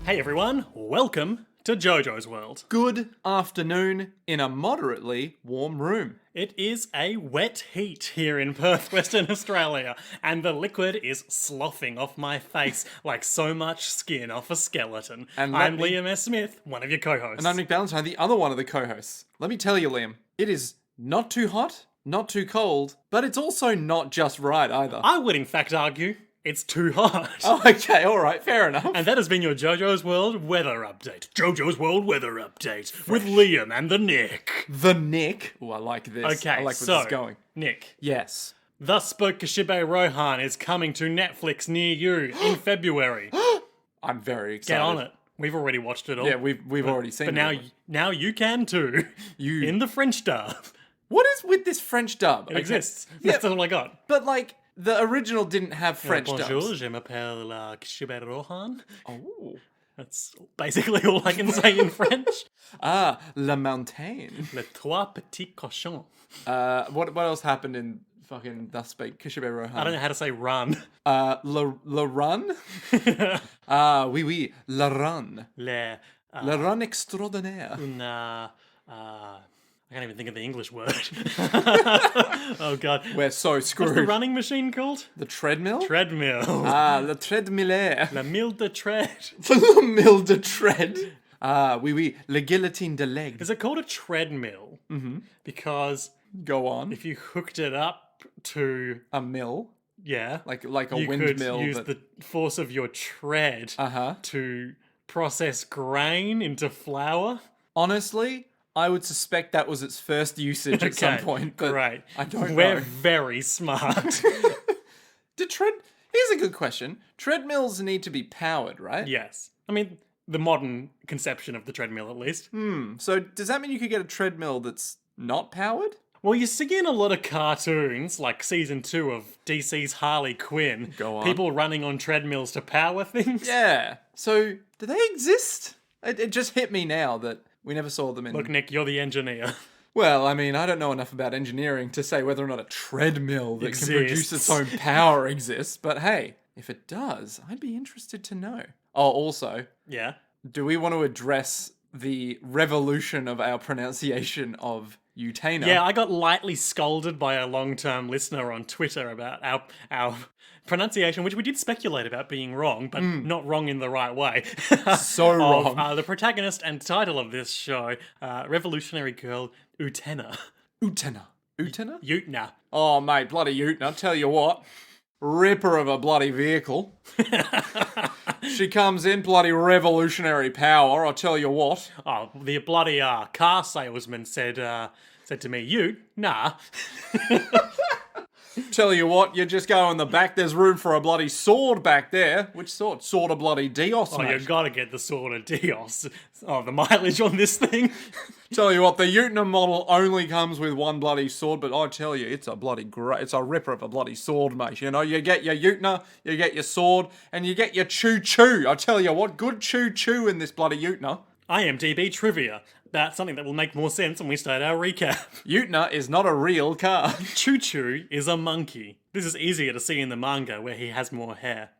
Hey everyone, welcome to JoJo's World. Good afternoon in a moderately warm room. It is a wet heat here in Perth, Western Australia, and the liquid is sloughing off my face like so much skin off a skeleton. And I'm Liam S. Smith, one of your co-hosts. And I'm Nick Ballantyne, the other one of the co-hosts. Let me tell you, Liam, it is not too hot, not too cold, but it's also not just right either. I would in fact argue it's too hot. Oh, okay, alright, fair enough. And that has been your JoJo's World weather update. JoJo's World weather update with Liam and the Nick. The Nick. Oh, I like this. Okay, I like where so, this is going. Nick. Yes. Thus Spoke Kishibe Rohan is coming to Netflix near you in February. I'm very excited. Get on it. We've already watched it all. Yeah, we've already seen But it. now you can too. In the French dub. What is with this French dub? It exists. Yeah. That's all I got. But like, the original didn't have French Bonjour, dubs. je m'appelle Kishibe Rohan. Oh. That's basically all I can say in French. Ah, La Montagne. Les trois petits cochons. What else happened in fucking Thus Spake Kishibe Rohan? I don't know how to say run. La Run? Oui, La Run. Le, La Run extraordinaire. una, I can't even think of the English word. Oh god. We're so screwed. What's the running machine called? The treadmill? Treadmill. Le treadmillaire. La mille de tread. La mille de tread. Oui, le guillotine de leg. Is it called a treadmill? Mm-hmm. Because Go on. if you hooked it up to, A mill? yeah, Like a you windmill. could use the force of your tread Uh-huh. to process grain into flour. Honestly, I would suspect that was its first usage at some point. But great. I don't We're know. very smart. Here's a good question. Treadmills need to be powered, right? Yes. I mean, the modern conception of the treadmill, at least. So does that mean you could get a treadmill that's not powered? Well, you see in a lot of cartoons, like season 2 of DC's Harley Quinn, Go on. people running on treadmills to power things. Yeah. So do they exist? It just hit me now that we never saw them in... Look, Nick, you're the engineer. Well, I mean, I don't know enough about engineering to say whether or not a treadmill that can produce Exists. its own power exists, but hey, if it does, I'd be interested to know. Oh, also, Yeah. do we want to address the revolution of our pronunciation of Utena? Yeah, I got lightly scolded by a long-term listener on Twitter about our pronunciation, which we did speculate about being wrong, but not wrong in the right way. So wrong. Of, the protagonist and title of this show, Revolutionary Girl Utena. Utena. Utena? Utena. Oh, mate, bloody Utena, tell you what. Ripper of a bloody vehicle. She comes in, bloody revolutionary power, I'll tell you what. Oh, the bloody car salesman said to me, "Ute, nah." Tell you what, you just go in the back, there's room for a bloody sword back there. Which sword? Sword of bloody Dios, Oh, mate. you gotta get the sword of Dios. Oh, the mileage on this thing. Tell you what, the Utena model only comes with one bloody sword, but I tell you, it's a bloody great, it's a ripper of a bloody sword, mate. You know, you get your Utena, you get your sword, and you get your choo-choo. I tell you what, good choo-choo in this bloody Utena. IMDb trivia. That's something that will make more sense when we start our recap. Utena is not a real car. Choo Choo is a monkey. This is easier to see in the manga where he has more hair.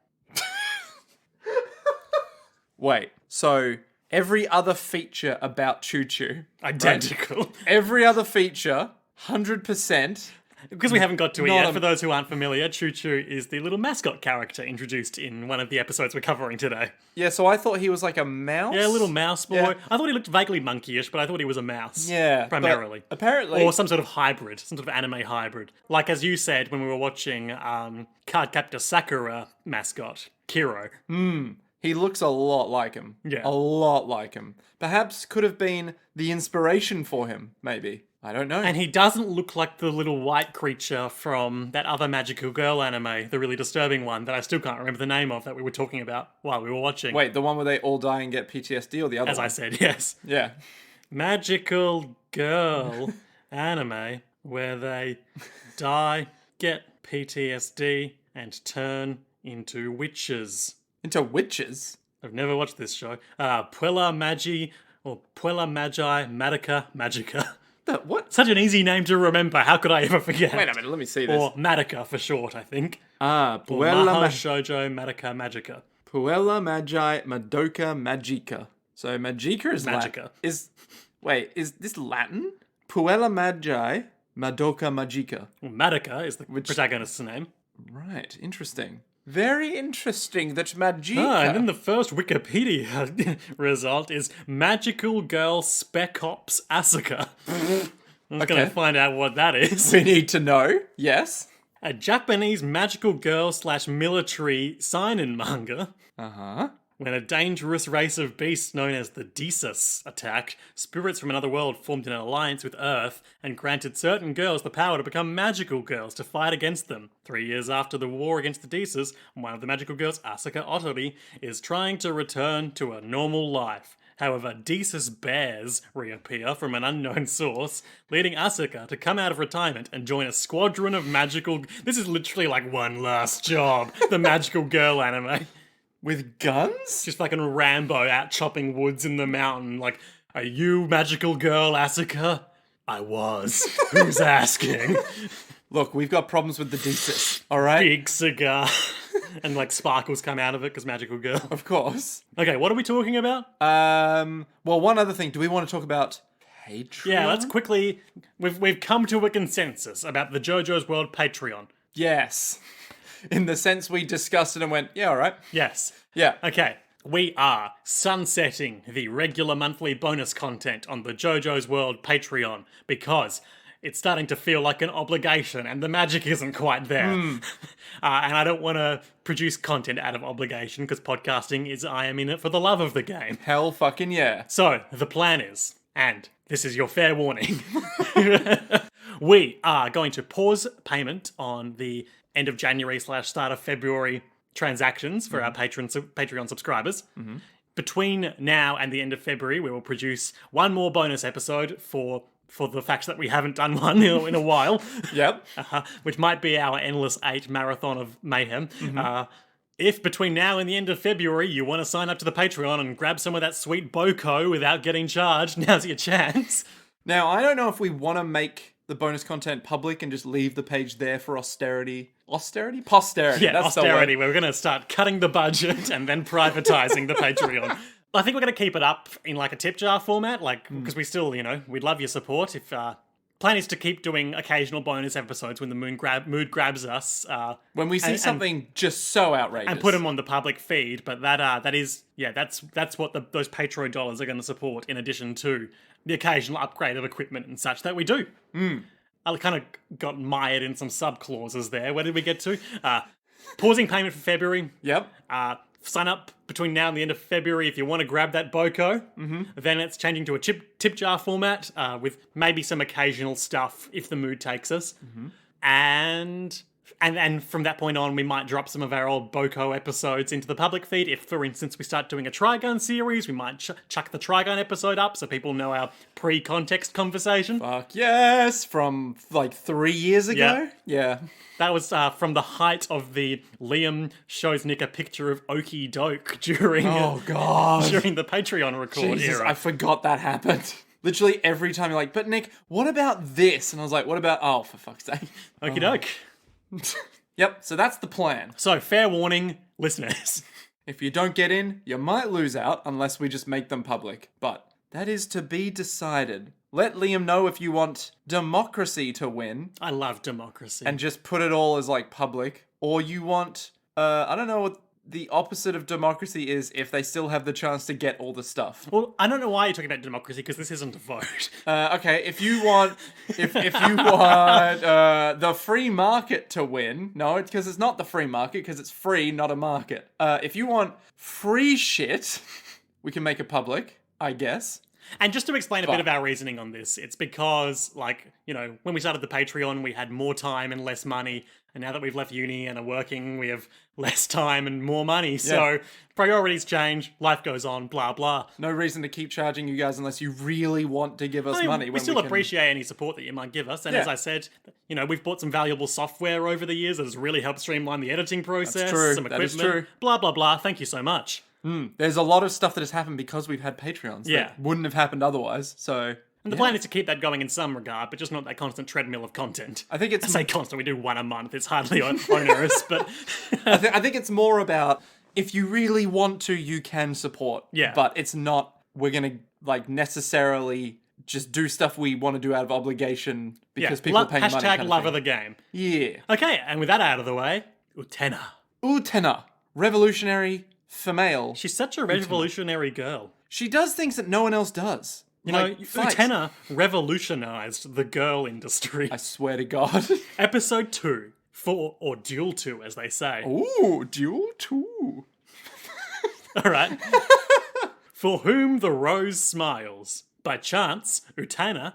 Wait, so every other feature about choo-choo, Identical. every other feature, 100%. Because we haven't got to it Not yet, a- for those who aren't familiar, Choo Choo is the little mascot character introduced in one of the episodes we're covering today. Yeah, so I thought he was like a mouse. Yeah, a little mouse boy. Yeah. I thought he looked vaguely monkeyish, but I thought he was a mouse. Yeah, but Primarily. apparently, Or some sort of hybrid, some sort of anime hybrid. Like as you said when we were watching Cardcaptor Sakura mascot, Kiro. he looks a lot like him. Yeah. A lot like him. Perhaps could have been the inspiration for him, maybe. I don't know. And he doesn't look like the little white creature from that other magical girl anime, the really disturbing one that I still can't remember the name of that we were talking about while we were watching. Wait, the one where they all die and get PTSD or the other As one? I said, yes. Yeah. Magical girl anime where they die, get PTSD, and turn into witches. Into witches? I've never watched this show. Puella Magi, or Puella Magi, Madoka Magica. What? Such an easy name to remember. How could I ever forget? Wait a minute, let me see this. Or Madoka for short, I think. Or Puella Maho Shoujo Madoka Magica. Puella Magi Madoka Magica. So Magica is Magica. Is this Latin? Puella Magi Madoka Magica. Well, Madoka is the protagonist's name. Right, interesting. Very interesting that Magica... And then the first Wikipedia result is Magical Girl Spec Ops Asuka. I'm going to find out what that is. We need to know, yes. A Japanese magical girl / military seinen manga. Uh-huh. When a dangerous race of beasts known as the Desus attacked, spirits from another world formed an alliance with Earth and granted certain girls the power to become magical girls to fight against them. 3 years after the war against the Desus, one of the magical girls, Asuka Otori, is trying to return to a normal life. However, Desus bears reappear from an unknown source, leading Asuka to come out of retirement and join a squadron of magical... This is literally like One Last Job, the magical girl anime. With guns? Just fucking Rambo out chopping woods in the mountain. Like, are you magical girl Asuka? I was. Who's asking? Look, we've got problems with the Desus, alright? Big cigar. And like sparkles come out of it because magical girl. Of course. Okay, what are we talking about? Well, one other thing. Do we want to talk about Patreon? Yeah, let's quickly... We've come to a consensus about the JoJo's World Patreon. Yes. In the sense we discussed it and went, yeah, alright. Yes. Yeah. Okay, we are sunsetting the regular monthly bonus content on the JoJo's World Patreon because it's starting to feel like an obligation and the magic isn't quite there. And I don't want to produce content out of obligation because podcasting is I am in it for the love of the game. Hell fucking yeah. So, the plan is, and this is your fair warning, we are going to pause payment on the end of January / start of February transactions for our Patreon subscribers. Between now and the end of February, we will produce one more bonus episode for the fact that we haven't done one in a while. Yep. Which might be our Endless 8 marathon of mayhem. If between now and the end of February you want to sign up to the Patreon and grab some of that sweet Boko without getting charged, now's your chance. Now, I don't know if we want to make the bonus content public and just leave the page there for austerity. Austerity? Posterity. Yeah, that's austerity. We're going to start cutting the budget and then privatizing the Patreon. I think we're going to keep it up in like a tip jar format, like because we still, we'd love your support. If plan is to keep doing occasional bonus episodes when the mood grabs us. When we see something just so outrageous. And put them on the public feed, but that's what those Patreon dollars are going to support in addition to the occasional upgrade of equipment and such that we do. I kind of got mired in some sub-clauses there. Where did we get to? Pausing payment for February. Yep. Sign up between now and the end of February if you want to grab that Boko. Then it's changing to a tip jar format with maybe some occasional stuff if the mood takes us. And from that point on, we might drop some of our old Boko episodes into the public feed. If, for instance, we start doing a Trigun series, we might chuck the Trigun episode up so people know our pre-context conversation. Fuck yes! From like 3 years ago? Yeah. That was from the height of the Liam shows Nick a picture of Okie Doke during during the Patreon record Jesus, era. I forgot that happened. Literally every time you're like, but Nick, what about this? And I was like, what about... Oh, for fuck's sake. Okie Doke. Yep, so that's the plan. So, fair warning, listeners. If you don't get in, you might lose out unless we just make them public. But that is to be decided. Let Liam know if you want democracy to win. I love democracy. And just put it all as like public. Or you want, I don't know what the opposite of democracy is if they still have the chance to get all the stuff. Well, I don't know why you're talking about democracy because this isn't a vote. Okay, if you want, if you want the free market to win, no, because it's not the free market because it's free, not a market. If you want free shit, we can make it public, I guess. And just to explain a bit of our reasoning on this, it's because, when we started the Patreon, we had more time and less money. And now that we've left uni and are working, we have less time and more money. So priorities change, life goes on, blah, blah. No reason to keep charging you guys unless you really want to give us money. We still appreciate any support that you might give us. And as I said, we've bought some valuable software over the years that has really helped streamline the editing process. That's true. Some equipment, that is true. Blah, blah, blah. Thank you so much. There's a lot of stuff that has happened because we've had Patreons that wouldn't have happened otherwise. So, and the plan is to keep that going in some regard, but just not that constant treadmill of content. I think it's... I say constant, we do one a month. It's hardly onerous, but... I think it's more about if you really want to, you can support. Yeah. But it's not, we're going to like necessarily just do stuff we want to do out of obligation because people are paying money. Hashtag kind of love thing. of the game. Yeah. Okay, and with that out of the way, Utena. Utena. Revolutionary female. She's such a revolutionary girl. She does things that no one else does. You Like, know, fight. Utena revolutionized the girl industry. I swear to God. Episode 2, or Duel 2, as they say. Ooh, Duel 2. All right. For whom the rose smiles. By chance, Utena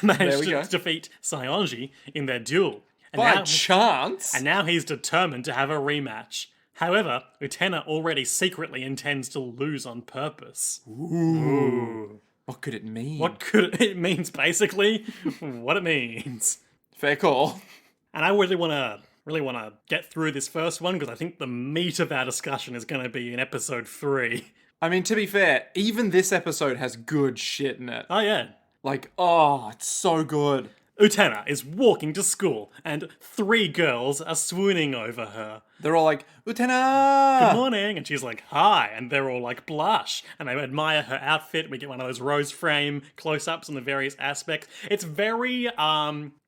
managed we go. to defeat Sayonji in their duel. And By now, chance. and now he's determined to have a rematch. However, Utena already secretly intends to lose on purpose. Ooh. What could it mean? What could it means basically what it means. Fair call. And I really want to get through this first one because I think the meat of our discussion is going to be in episode 3. I mean, to be fair, even this episode has good shit in it. Oh yeah. Like, oh, it's so good. Utena is walking to school and 3 girls are swooning over her. They're all like, Utena! Good morning, and she's like, hi, and they're all like blush, and they admire her outfit. We get one of those rose frame close-ups on the various aspects. It's very,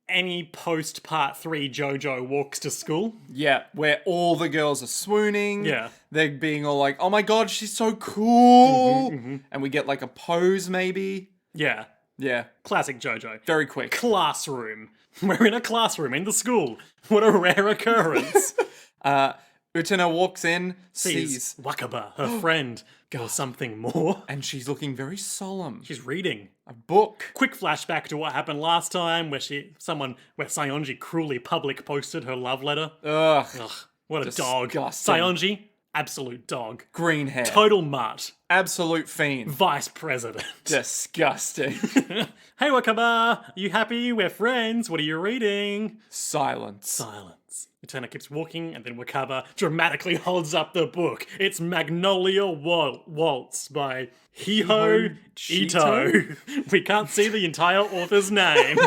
any post part 3 JoJo walks to school. Yeah, where all the girls are swooning. Yeah. They're being all like, oh my god, she's so cool! And we get like a pose, maybe. Yeah. Yeah, Classic JoJo. very quick. Classroom. We're in a classroom in the school. What a rare occurrence. Utena walks in, Sees sees, Wakaba, her friend, or something more. and she's looking very solemn. She's reading. A book. Quick flashback to what happened last time, where Sayonji cruelly public posted her love letter. Ugh. Ugh, what a dog. Disgusting. Sayonji, absolute dog. Green hair. Total mutt. Absolute fiend. Vice president. Disgusting. Hey Wakaba, you happy? We're friends. What are you reading? Silence. Silence. Utena keeps walking, and then Wakaba dramatically holds up the book. It's Magnolia Waltz by Hiho Ito. We can't see the entire author's name.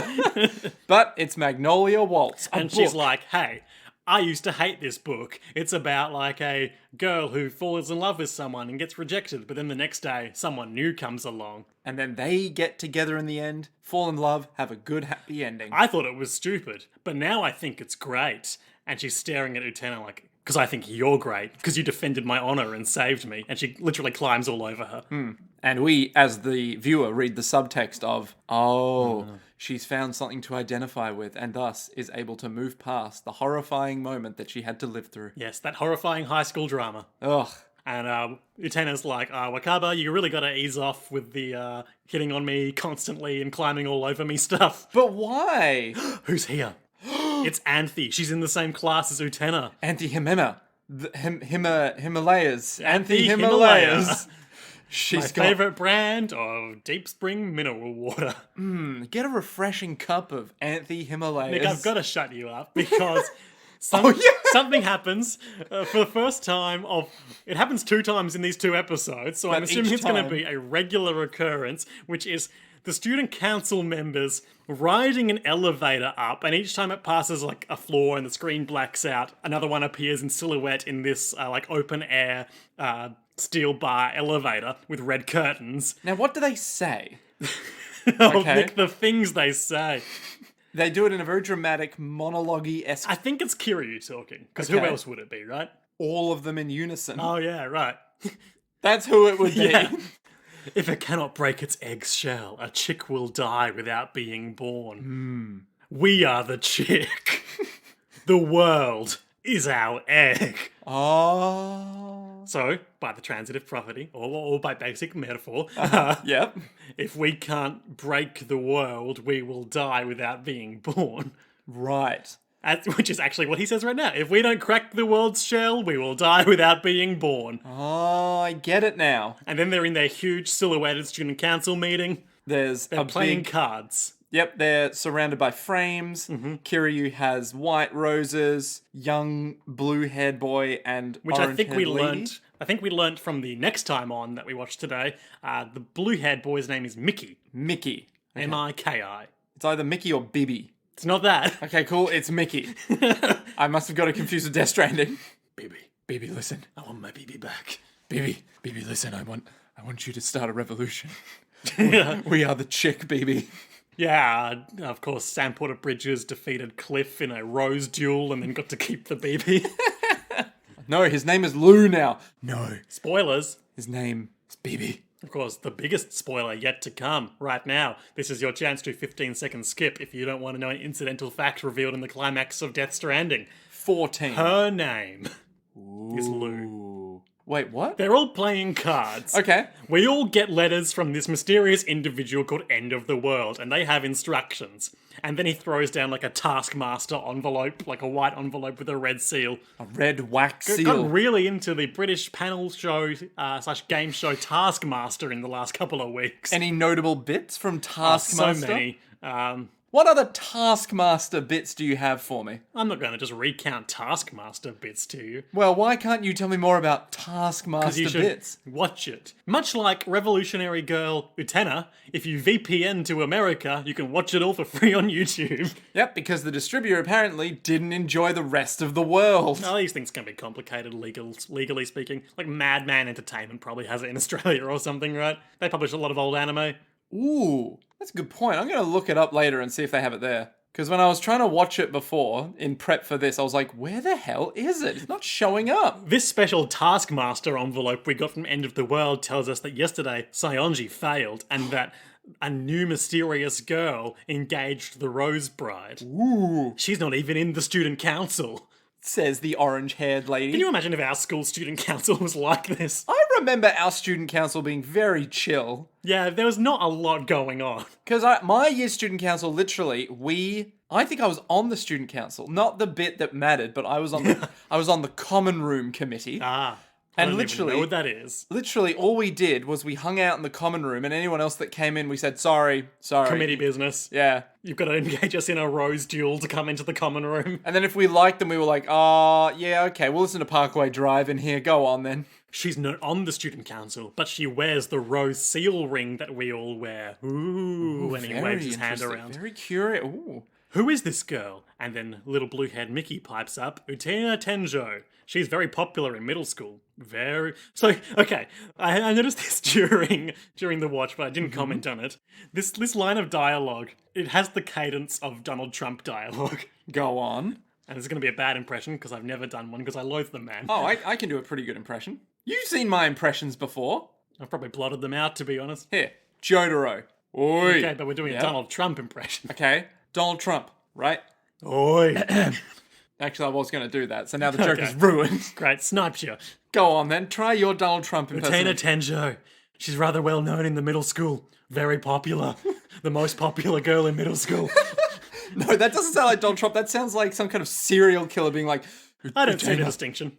But it's Magnolia Waltz. And she's like, hey, I used to hate this book. It's about like a girl who falls in love with someone and gets rejected, but then the next day someone new comes along. And then they get together in the end, fall in love, have a good happy ending. I thought it was stupid, but now I think it's great. And she's staring at Utena like, because I think you're great, because you defended my honor and saved me. And she literally climbs all over her. And we, as the viewer, read the subtext of, she's found something to identify with and thus is able to move past the horrifying moment that she had to live through. Yes, that horrifying high school drama. Ugh. And Utena's like, Wakaba, you really gotta ease off with the hitting on me constantly and climbing all over me stuff. But why? Who's here? It's Anthe. She's in the same class as Utena. Anti-Himema. Himalayas. Anti-Himalaya. She's My favourite brand of deep spring mineral water. Get a refreshing cup of Anti-Himalayas. Nick, I've got to shut you up because something happens for the first time it happens 2 times in these 2 episodes, so I'm But assuming each it's going to time- be a regular occurrence, which is the student council members riding an elevator up, and each time it passes like a floor and the screen blacks out, another one appears in silhouette in this like open air steel bar elevator with red curtains. Now, what do they say? Oh, Okay. Nick, the things they say. They do it in a very dramatic, monologue-esque. I think it's Kiryu talking, because who Okay. else would it be, right? All of them in unison. Oh yeah, right. That's who it would be. Yeah. If it cannot break its eggshell, a chick will die without being born. We are the chick. The world is our egg. Oh. So, by the transitive property, or by basic metaphor, Yep. if we can't break the world, we will die without being born. Right. Which is actually what he says right now. If we don't crack the world's shell, we will die without being born. Oh, I get it now. And then they're in their huge silhouetted student council meeting. There's They're a playing big... cards. Yep, they're surrounded by frames. Kiryu has white roses, young blue-haired boy, and Which I orange-haired think we lady. learnt. I think we learnt from the next time on that we watched today. The blue-haired boy's name is Mickey. Mickey. Miki. It's either Mickey or Bibi. It's not that. Okay, cool. It's Mickey. I must have got it confused with Death Stranding. Bibi. Baby, listen. I want my BB back. Baby, listen. I want you to start a revolution. Yeah. We are the chick, baby. Yeah, of course, Sam Porter Bridges defeated Cliff in a rose duel and then got to keep the BB. No, his name is Lou now. No, Spoilers. his name is Baby. Of course, the biggest spoiler yet to come right now. This is your chance to 15-second skip if you don't want to know an incidental fact revealed in the climax of Death Stranding. 14. Her name is Lou. Ooh. Wait, what? They're all playing cards. Okay. We all get letters from this mysterious individual called End of the World, and they have instructions. And then he throws down like a Taskmaster envelope, like a white envelope with a red seal. A red wax seal. Got really into the British panel show slash game show Taskmaster in the last couple of weeks. Any notable bits from So Taskmaster? many. What other Taskmaster bits do you have for me? I'm not going to just recount Taskmaster bits to you. Well, why can't you tell me more about 'Cause Taskmaster you should bits? watch it. Much like Revolutionary Girl Utena, if you VPN to America, you can watch it all for free on YouTube. Yep, because the distributor apparently didn't enjoy the rest of the world. Now, these things can be complicated legally speaking. Like Madman Entertainment probably has it in Australia or something, right? They publish a lot of old anime. Ooh, that's a good point. I'm going to look it up later and see if they have it there. Because when I was trying to watch it before, in prep for this, I was like, where the hell is it? It's not showing up. This special Taskmaster envelope we got from End of the World tells us that yesterday Saionji failed and that a new mysterious girl engaged the Rose Bride. Ooh, She's not even in the student council. says the orange-haired lady. Can you imagine if our school student council was like this? I remember our student council being very chill. Yeah, there was not a lot going on. Because my year student council, literally, I think I was on the student council, not the bit that mattered, but I was on the common room committee. Ah. I And don't even literally- know what that is. Literally, all we did was we hung out in the common room, and anyone else that came in, we said, sorry. Committee business. Yeah. You've got to engage us in a rose duel to come into the common room. And then if we liked them, we were like, yeah, okay, we'll listen to Parkway Drive in here. Go on then. She's not on the student council, but she wears the rose seal ring that we all wear. Ooh, and he Very waves his hand interesting. around. Very curious. Ooh. Who is this girl? And then little blue-haired Mickey pipes up, Utena Tenjo. She's very popular in middle school. Okay, I noticed this during the watch, but I didn't comment on it. This line of dialogue, it has the cadence of Donald Trump dialogue. Go on. And it's going to be a bad impression because I've never done one because I loathe the man. Oh, I can do a pretty good impression. You've seen my impressions before. I've probably blotted them out, to be honest. Here, Jotaro. Oi. Okay, but we're doing a Donald Trump impression. Okay, Donald Trump, right? Oi. Actually, I was going to do that, so now the joke Okay. is ruined. Great, sniped you. Go on then, try your Donald Trump Utena impersonation. Tenjo. She's rather well known in the middle school. Very popular. The most popular girl in middle school. No, that doesn't sound like Donald Trump. That sounds like some kind of serial killer being like, I don't see the Utena. distinction.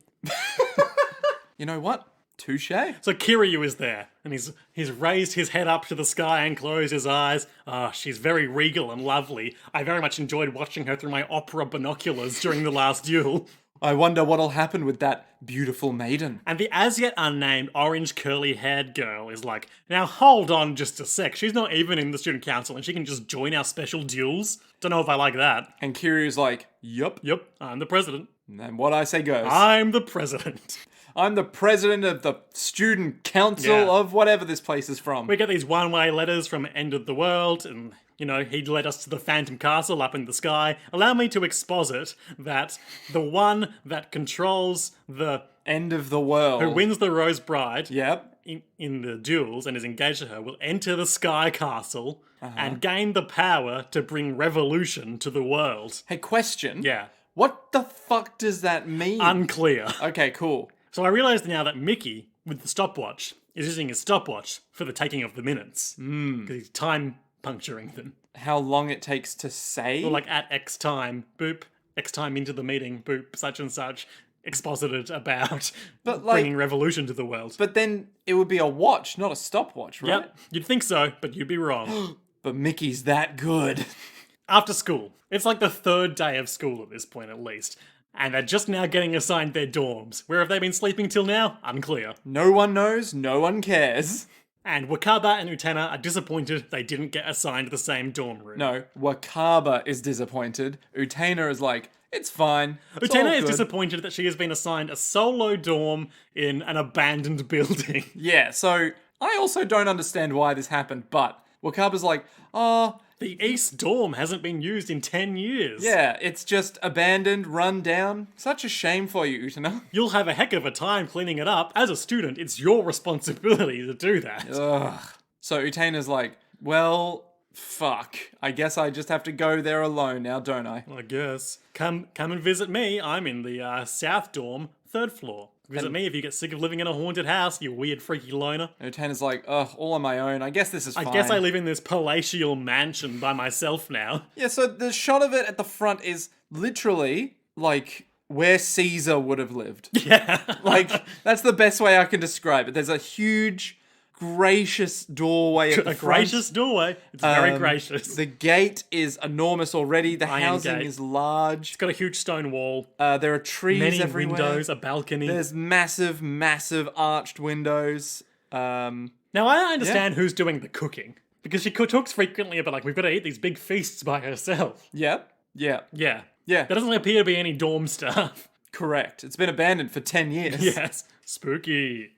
You know what? Touche. So Kiryu is there, and he's raised his head up to the sky and closed his eyes. She's very regal and lovely. I very much enjoyed watching her through my opera binoculars during the last duel. I wonder what'll happen with that beautiful maiden. And the as yet unnamed orange curly haired girl is like, now hold on just a sec. She's not even in the student council and she can just join our special duels. Don't know if I like that. And Kiryu's like, yup. Yep, I'm the president. And what I say goes. I'm the president. I'm the president of the student council Yeah. of whatever this place is from. We get these one-way letters from End of the World, and, you know, he'd led us to the Phantom Castle up in the sky. Allow me to exposit that the one that controls the... End of the world. who wins the Rose Bride Yep. in the duels and is engaged to her will enter the Sky Castle and gain the power to bring revolution to the world. Hey, question. Yeah. What the fuck does that mean? Unclear. Okay, cool. So I realised now that Mickey, with the stopwatch, is using his stopwatch for the taking of the minutes. Because he's time puncturing them. How long it takes to say? Or like at X time, boop, X time into the meeting, boop, such and such, exposited about But, like- bringing revolution to the world. But then it would be a watch, not a stopwatch, right? Yep, you'd think so, but you'd be wrong. But Mickey's that good. After school. It's like the third day of school at this point, at least. And they're just now getting assigned their dorms. Where have they been sleeping till now? Unclear. No one knows, no one cares. And Wakaba and Utena are disappointed they didn't get assigned the same dorm room. No, Wakaba is disappointed. Utena is like, it's fine. It's all Utena is good." disappointed that she has been assigned a solo dorm in an abandoned building. Yeah, so I also don't understand why this happened, but Wakaba's like, oh, The East dorm hasn't been used in 10 years. yeah, it's just abandoned, run down. Such a shame for you, Utena. You'll have a heck of a time cleaning it up. As a student, it's your responsibility to do that. Ugh. So Utena's like, well, fuck. I guess I just have to go there alone now, don't I? I guess. Come and visit me. I'm in the South dorm, 3rd floor. Visit me if you get sick of living in a haunted house, you weird freaky loner. Utena's like, ugh, all on my own. I guess this is fine. I guess I live in this palatial mansion by myself now. Yeah, so the shot of it at the front is literally like where Caesar would have lived. Yeah. Like, that's the best way I can describe it. There's a huge, gracious doorway at the A front. gracious doorway. It's very gracious. The gate is enormous already. The Iron housing gate. is large. It's got a huge stone wall, There are trees many everywhere. windows, a balcony. There's massive, massive arched windows. Now I understand who's doing the cooking. Because she talks frequently about, like, we've got to eat these big feasts by herself. Yeah. Yeah. Yeah. There doesn't appear to be any dorm staff. Correct. It's been abandoned for 10 years. Yes. Spooky.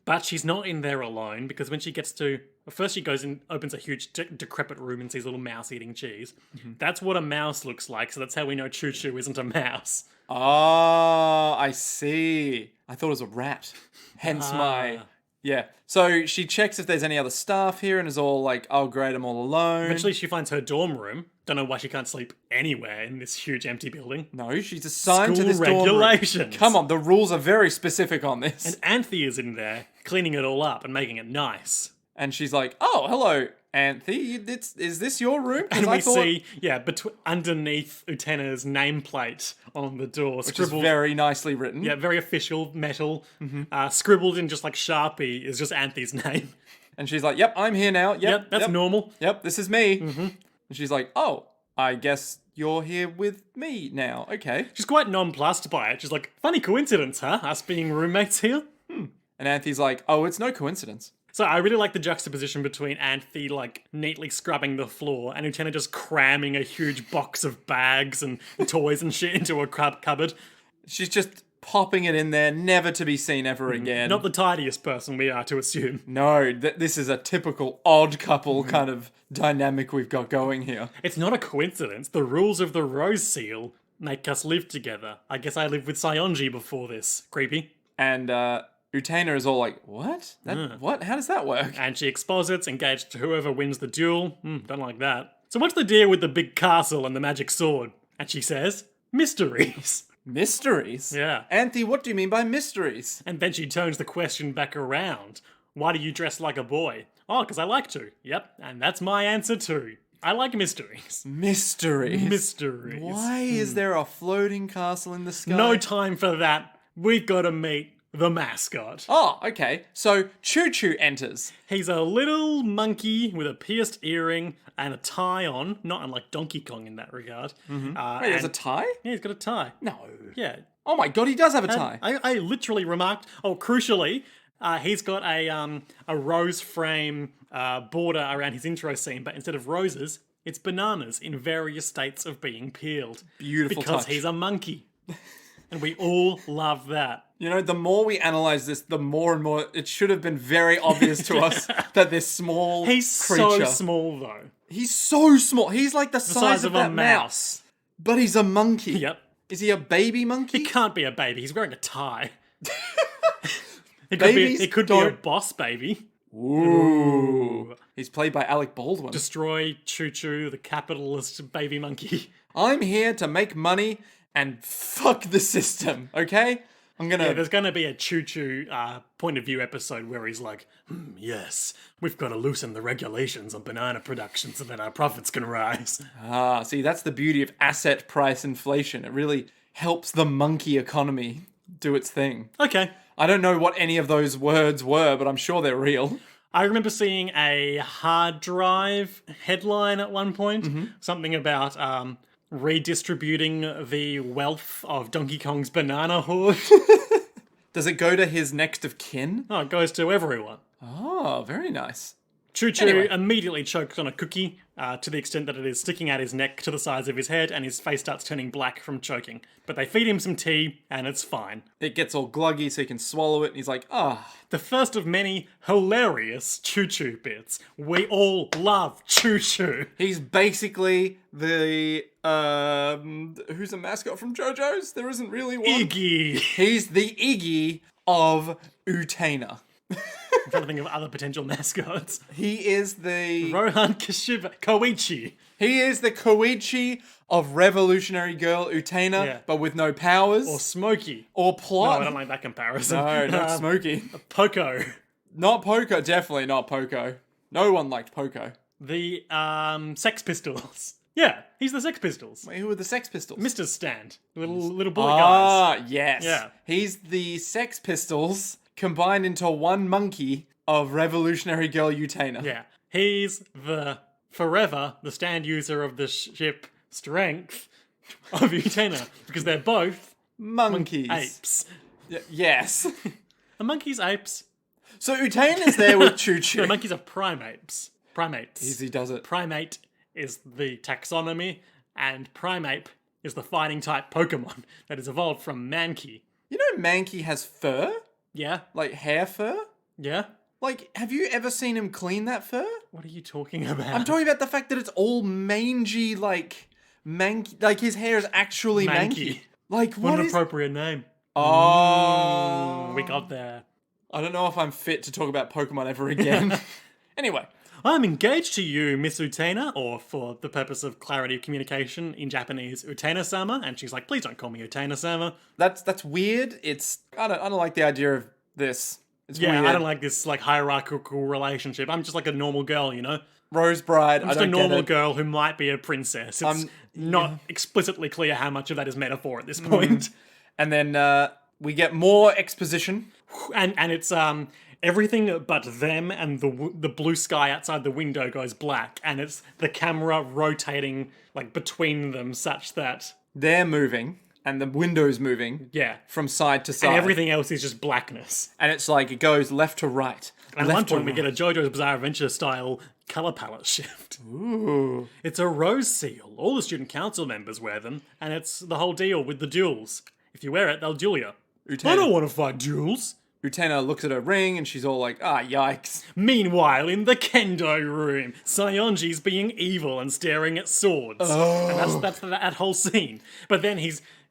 But she's not in there alone, because when she gets to... First she goes and opens a huge decrepit room and sees a little mouse eating cheese. That's what a mouse looks like, so that's how we know Choo Choo isn't a mouse. Oh, I see. I thought it was a rat. Hence my... Yeah. So she checks if there's any other staff here and is all like, oh great, I'm all alone. Eventually she finds her dorm room. Don't know why she can't sleep anywhere in this huge empty building. No, she's assigned to School this dorm room. regulations. Come on, the rules are very specific on this. And Anthe is in there, cleaning it all up and making it nice. And she's like, oh, hello, Anthe. Is this your room? 'Cause And I we thought... see, underneath Utena's nameplate on the door, Which is very nicely written. yeah, very official, metal, scribbled in just like Sharpie is just Anthe's name. And she's like, yep, I'm here now. Yep, that's normal. Yep, this is me. And she's like, oh, I guess you're here with me now. Okay. She's quite nonplussed by it. She's like, funny coincidence, huh? Us being roommates here. And Anthe's like, oh, it's no coincidence. So I really like the juxtaposition between Anthe, like, neatly scrubbing the floor and Utena just cramming a huge box of bags and toys and shit into a cupboard. She's just popping it in there, never to be seen ever again. Not the tidiest person we are to assume. No, this is a typical odd couple kind of dynamic we've got going here. It's not a coincidence. The rules of the rose seal make us live together. I guess I lived with Sayonji before this. Creepy. And Utena is all like, what? What? How does that work? And she exposits, engaged to whoever wins the duel. Don't like that. So what's the deal with the big castle and the magic sword? And she says, mysteries. Mysteries? Yeah. Anthe, what do you mean by mysteries? And then she turns the question back around. Why do you dress like a boy? Oh, because I like to. Yep, and that's my answer too. I like mysteries. Mysteries? Mysteries. Why is there a floating castle in the sky? No time for that. We've got to meet the mascot. Oh, okay. So Choo Choo enters. He's a little monkey with a pierced earring and a tie on, not unlike Donkey Kong in that regard. Wait, he has a tie? Yeah, he's got a tie. No. Yeah. Oh my god, he does have a tie. I literally remarked, crucially, he's got a rose frame border around his intro scene, but instead of roses, it's bananas in various states of being peeled. Beautiful Because touch. he's a monkey. And we all love that. You know, the more we analyze this, the more and more it should have been very obvious to us that this small He's creature... so small, though. He's so small. He's like the Size of of a that mouse. But he's a monkey. Yep. Is he a baby monkey? He can't be a baby. He's wearing a tie. Babies It could be a don't- boss baby. Ooh. He's played by Alec Baldwin. Destroy Choo Choo, the capitalist baby monkey. I'm here to make money and fuck the system, okay? I'm gonna... Yeah, there's going to be a Choo Choo point of view episode where he's like, yes, we've got to loosen the regulations on banana production so that our profits can rise. See, that's the beauty of asset price inflation. It really helps the monkey economy do its thing. Okay. I don't know what any of those words were, but I'm sure they're real. I remember seeing a hard drive headline at one point. Something about redistributing the wealth of Donkey Kong's banana hoard. Does it go to his next of kin? Oh, it goes to everyone. Oh. Oh, very nice. Choo Choo Anyway. immediately chokes on a cookie to the extent that it is sticking out his neck to the size of his head, and his face starts turning black from choking. But they feed him some tea, and it's fine. It gets all gluggy so he can swallow it, and he's like, The first of many hilarious Choo Choo bits. We all love Choo Choo. He's basically the, who's a mascot from JoJo's? There isn't really one. Iggy. He's the Iggy of Utena. I'm trying to think of other potential mascots. He is the... Rohan Kashiba. Koichi. He is the Koichi of Revolutionary Girl Utena, Yeah. but with no powers. Or Smokey. Or No, plot. I don't like that comparison. No, not Smokey. Poco. Not Poco, definitely not Poco. No one liked Poco. The Sex Pistols. Yeah, he's the Sex Pistols. Wait, who are the Sex Pistols? Mr. Stand. Little bullet guys. Ah, yes. Yeah. He's the Sex Pistols combined into one monkey of Revolutionary Girl Utena. Yeah. He's the forever the stand user of the ship Strength of Utena. Because they're both Monkeys. apes. Yes. Are monkeys apes? So Utena's there with Choo No, Choo. monkeys are primates. Primates. Easy does it. Primate is the taxonomy, and primate is the fighting type Pokemon that is evolved from Mankey. You know Mankey has fur? Yeah? Like hair fur? Yeah? Like, have you ever seen him clean that fur? What are you talking about? I'm talking about the fact that it's all mangy, like, manky. Like, his hair is actually manky. Like, What what an is... appropriate name. Oh. We got there. I don't know if I'm fit to talk about Pokemon ever again. Anyway. I'm engaged to you, Miss Utena, or for the purpose of clarity of communication in Japanese, Utena-sama, and she's like, please don't call me Utena-sama. That's weird. It's... I don't like the idea of this. It's Yeah, weird. I don't like this like hierarchical relationship. I'm just like a normal girl, you know? Rose Bride, Just I a don't normal get it. girl who might be a princess. It's not explicitly clear how much of that is metaphor at this point. And then we get more exposition. And it's everything but them and the blue sky outside the window goes black, and it's the camera rotating like between them such that They're moving, and the window's moving yeah, from side to side. and everything else is just blackness. And it's like it goes left to right. And at left one to point we right. get a JoJo's Bizarre Adventure style color palette shift. Ooh. It's a rose seal. All the student council members wear them, and it's the whole deal with the duels. If you wear it, they'll duel you. I don't want to fight duels. Utena looks at her ring and she's all like, yikes. Meanwhile, in the kendo room, Sayonji's being evil and staring at swords. And that's that whole scene. But then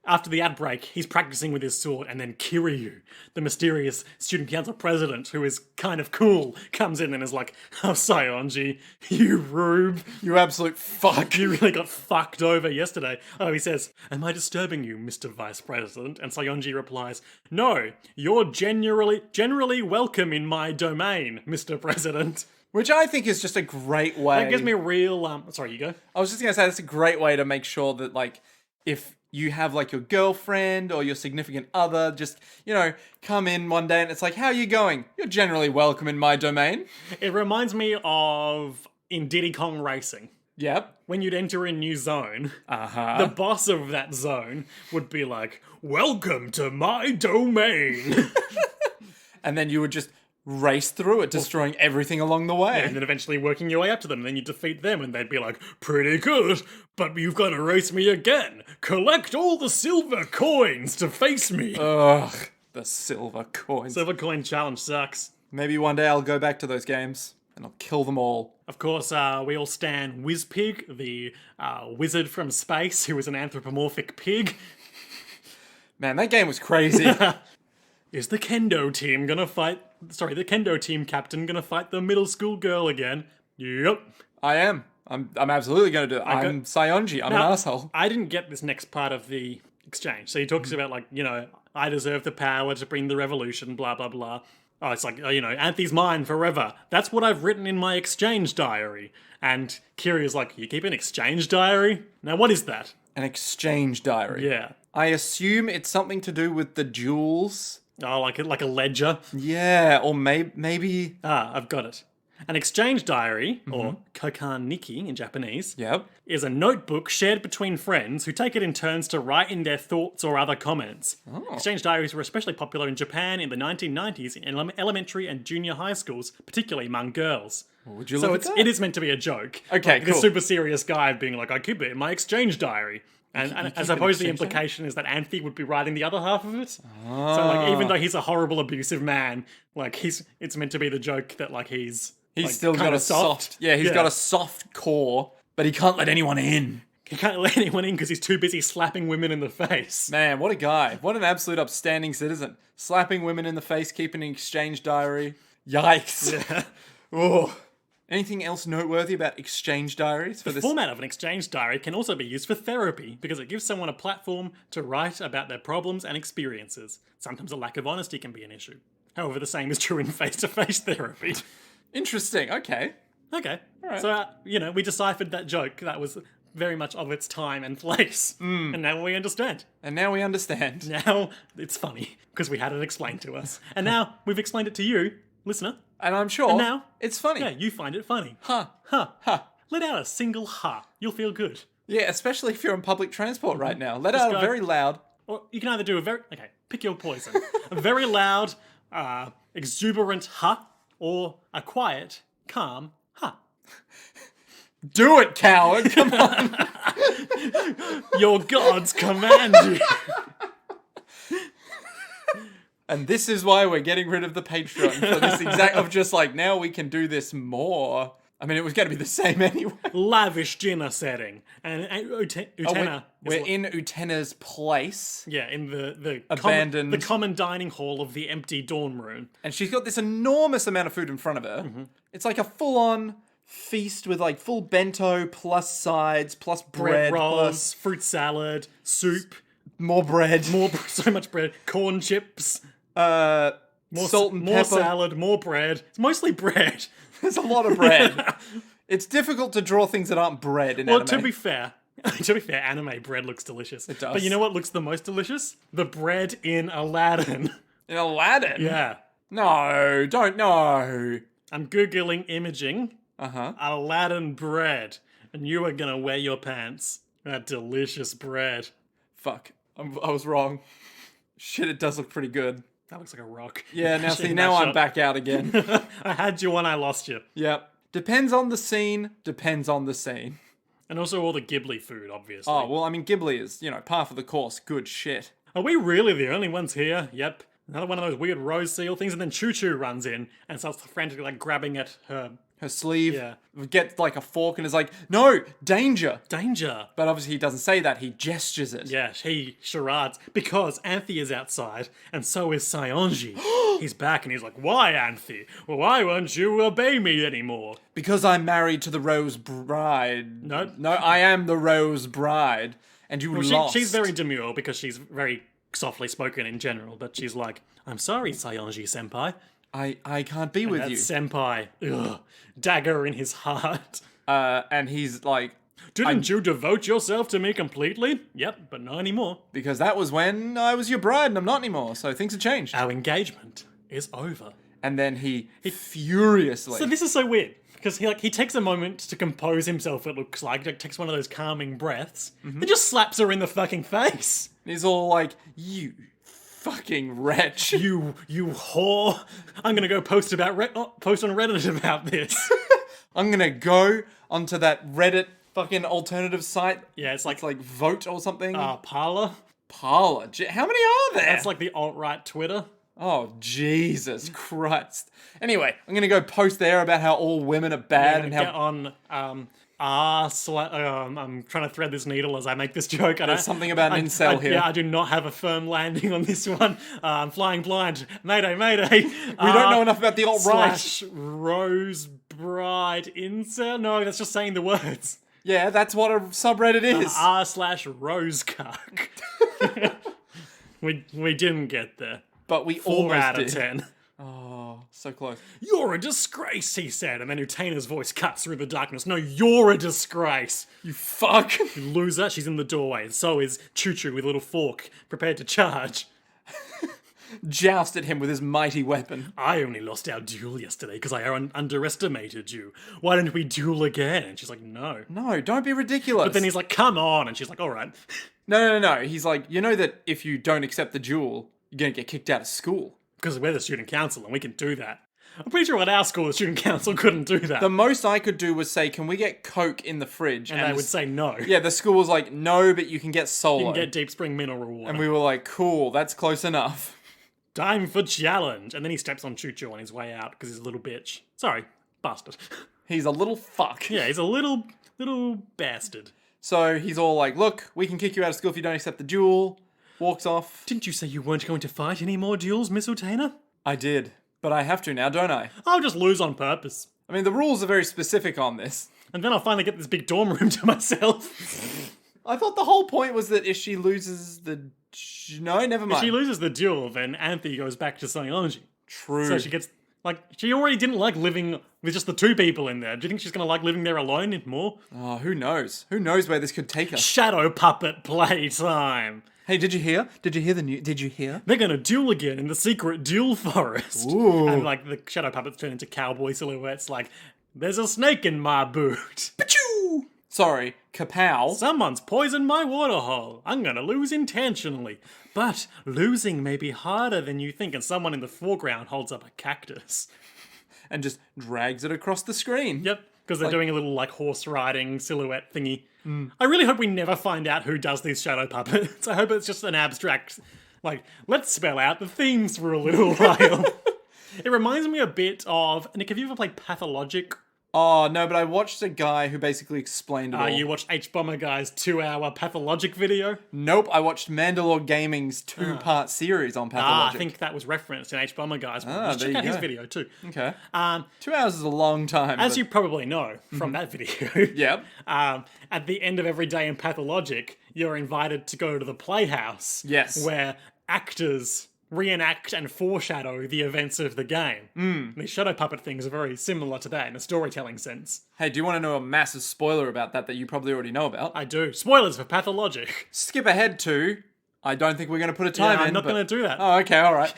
after the ad break, he's practicing with his sword, and then Kiryu, the mysterious student council president, who is kind of cool, comes in and is like, oh, Sayonji, you rube. You absolute fuck. You really got fucked over yesterday. Oh, he says, am I disturbing you, Mr. Vice President? And Sayonji replies, no, you're generally welcome in my domain, Mr. President. Which I think is just a great way. That gives me a real, sorry, you go. I was just going to say, that's a great way to make sure that, like, if you have, like, your girlfriend or your significant other just, come in one day and it's like, how are you going? You're generally welcome in my domain. It reminds me of in Diddy Kong Racing. Yep. When you'd enter a new zone, Uh-huh. the boss of that zone would be like, welcome to my domain. And then you would just race through it, destroying everything along the way. And then eventually working your way up to them, and then you defeat them, and they'd be like, pretty good, but you've got to race me again. Collect all the silver coins to face me. Ugh, the silver coins. Silver coin challenge sucks. Maybe one day I'll go back to those games and I'll kill them all. Of course, we all stan Wizpig, the wizard from space who is an anthropomorphic pig. Man, that game was crazy. Is the kendo team gonna fight... Sorry, the kendo team captain gonna fight the middle school girl again? Yep. I am. I'm absolutely going to do it. I'm Sayonji. I'm an asshole. I didn't get this next part of the exchange. So he talks about, like, I deserve the power to bring the revolution, blah, blah, blah. Oh, it's like, Anthony's mine forever. That's what I've written in my exchange diary. And Kiryu's like, you keep an exchange diary? Now, what is that? An exchange diary. Yeah. I assume it's something to do with the jewels. Oh, like a ledger? Yeah, or maybe... Ah, I've got it. An exchange diary, or kokan-niki in Japanese, Yep. is a notebook shared between friends who take it in turns to write in their thoughts or other comments. Exchange diaries were especially popular in Japan in the 1990s in elementary and junior high schools, particularly among girls. Would you So look at that? it is meant to be a joke. Okay, like, This cool. super serious guy being like, I keep it in my exchange diary. And I keep suppose an the exchange implication is that Anthe would be writing the other half of it. So like, even though he's a horrible, abusive man, like it's meant to be the joke that like he's like, still got kinda a soft. Yeah, he's got a soft core, but he can't let anyone in. He can't let anyone in because he's too busy slapping women in the face. Man, what a guy. What an absolute upstanding citizen. Slapping women in the face, keeping an exchange diary. Yikes. Yeah. Oh. Anything else noteworthy about exchange diaries for The this? format of an exchange diary can also be used for therapy because it gives someone a platform to write about their problems and experiences. Sometimes a lack of honesty can be an issue. However, the same is true in face-to-face therapy. Interesting. Okay. Okay. Alright. So, we deciphered that joke. That was very much of its time and place. And now we understand. And now we understand. Now it's funny because we had it explained to us. And now we've explained it to you, listener. And I'm sure now- it's funny. Yeah, you find it funny. Huh. Huh. Huh. Let out a single ha. You'll feel good. Yeah, especially if you're on public transport right now. Let out a go- very loud. Or you can either do pick your poison. A very loud, exuberant ha, or a quiet, calm ha. Do it, coward. Come on. Your gods command you. And this is why we're getting rid of the Patreon for this exact of just like now we can do this more. I mean, it was going to be the same anyway. Lavish dinner setting. And Utena. We're in Utena's place, Yeah, in the Abandoned. the common dining hall of the empty dorm room. and she's got this enormous amount of food in front of her. It's like a full-on feast with like full bento plus sides plus bread Rolls, fruit salad, soup, plus more bread, so much bread, corn chips, salt and more pepper. salad, more bread. It's mostly bread. There's a lot of bread. It's difficult to draw things that aren't bread in Well, anime. to be fair, anime bread looks delicious. It does. But you know what looks the most delicious? The bread in Aladdin. In Aladdin? Yeah. No, don't know. I'm Googling imaging Uh-huh. Aladdin bread, and you are gonna wear your pants. That delicious bread. Fuck. I was wrong. Shit, it does look pretty good. That looks like a rock. Yeah, now see, Shit, now that I'm shot. back out again. I had you when I lost you. Yep. Depends on the scene, depends on the scene. And also all the Ghibli food, obviously. Oh, well, I mean, Ghibli is, par for the course. Good shit. Are we really the only ones here? Yep. Another one of those weird rose seal things, and then Choo Choo runs in and starts frantically like grabbing at her. Her sleeve, Yeah. gets like a fork and is like, no, danger. Danger! But obviously he doesn't say that, he gestures it. Yeah, he charades because Anthe is outside, and so is Sayonji. He's back, and he's like, "Why, Anthe? Well, why won't you obey me anymore?" Because I'm married to the Rose Bride. No. No, I am the Rose Bride. And you lost. She's very demure because she's very softly spoken in general, but she's like, "I'm sorry, Sayonji senpai." I can't be with That you. senpai, ugh, dagger in his heart. And he's like, Didn't you devote yourself to me completely? Yep, but not anymore. because that was when I was your bride and I'm not anymore, so things have changed. Our engagement is over. And then he furiously. So this is so weird because he takes a moment to compose himself. It looks like takes one of those calming breaths, and just slaps her in the fucking face. he's all like, you fucking wretch. You whore! I'm gonna go post on Reddit about this. I'm gonna go onto that Reddit fucking alternative site. Yeah, it's like Vote or something. Parler. Parler. How many are there? That's like the alt-right Twitter. Oh, Jesus Christ. Anyway, I'm gonna go post there about how all women are bad and Get how on I'm trying to thread this needle as I make this joke. there's something about an incel here. Yeah, I do not have a firm landing on this one. I'm flying blind. Mayday, mayday. We don't know enough about the alt-right. / Rose Bride incel? No, that's just saying the words. Yeah, that's what a subreddit is. / Rose cuck. we didn't get there. But we 4 almost out of did. 10. Oh, so close. You're a disgrace, he said, and then Utena's voice cuts through the darkness. No, you're a disgrace. You fuck. You loser, she's in the doorway, and so is Choo Choo with a little fork, prepared to charge. jousted him with his mighty weapon. I only lost our duel yesterday because I underestimated you. Why don't we duel again? And she's like, no. No, don't be ridiculous. But then he's like, come on. And she's like, all right. No. He's like, you know that if you don't accept the duel, you're going to get kicked out of school. Because we're the student council and we can do that. I'm pretty sure at our school the student council couldn't do that. The most I could do was say, can we get Coke in the fridge? and they would say no. Yeah, the school was like, no, but you can get Solo. You can get Deep Spring mineral water. And we were like, cool, that's close enough. Time for challenge. And then he steps on Choo Choo on his way out because he's a little bitch. Sorry, bastard. He's a little fuck. Yeah, he's a little bastard. So he's all like, look, we can kick you out of school if you don't accept the duel. Walks off. Didn't you say you weren't going to fight any more duels, Miss Utena? I did. But I have to now, don't I? I'll just lose on purpose. I mean, the rules are very specific on this. And then I'll finally get this big dorm room to myself. I thought the whole point was that if she loses the... No, never mind. If she loses the duel, then Anthe goes back to Sciology. True. So she gets... Like, she already didn't like living with just the two people in there. Do you think she's going to like living there alone and more? Oh, who knows? Who knows where this could take us? Shadow puppet playtime. Hey, did you hear? Did you hear the news? Did you hear? They're going to duel again in the secret duel forest. Ooh. And, like, the shadow puppets turn into cowboy silhouettes like, there's a snake in my boot. Pachoo! Sorry, kapow. Someone's poisoned my waterhole. I'm going to lose intentionally. But losing may be harder than you think, and someone in the foreground holds up a cactus. And just drags it across the screen. Yep, because they're doing a little, like, horse riding silhouette thingy. I really hope we never find out who does these shadow puppets. I hope it's just an abstract, like, let's spell out the themes for a little while. It reminds me a bit of, Nick, have you ever played Pathologic? Oh, no, but I watched a guy who basically explained it all. You watched H-Bomber Guy's 2-hour Pathologic video? Nope, I watched Mandalore Gaming's 2-part series on Pathologic. I think that was referenced in H-Bomber Guy's one. there Check you out his go. video too. Okay. 2 hours is a long time. As you probably know from that video, Yep. at the end of every day in Pathologic, you're invited to go to the Playhouse. Yes. Where actors reenact and foreshadow the events of the game. These shadow puppet things are very similar to that in a storytelling sense. Hey, do you want to know a massive spoiler about that you probably already know about? I do. Spoilers for Pathologic. Skip ahead to... I don't think we're going to put a time in. I'm not going to do that. Oh, okay, all right.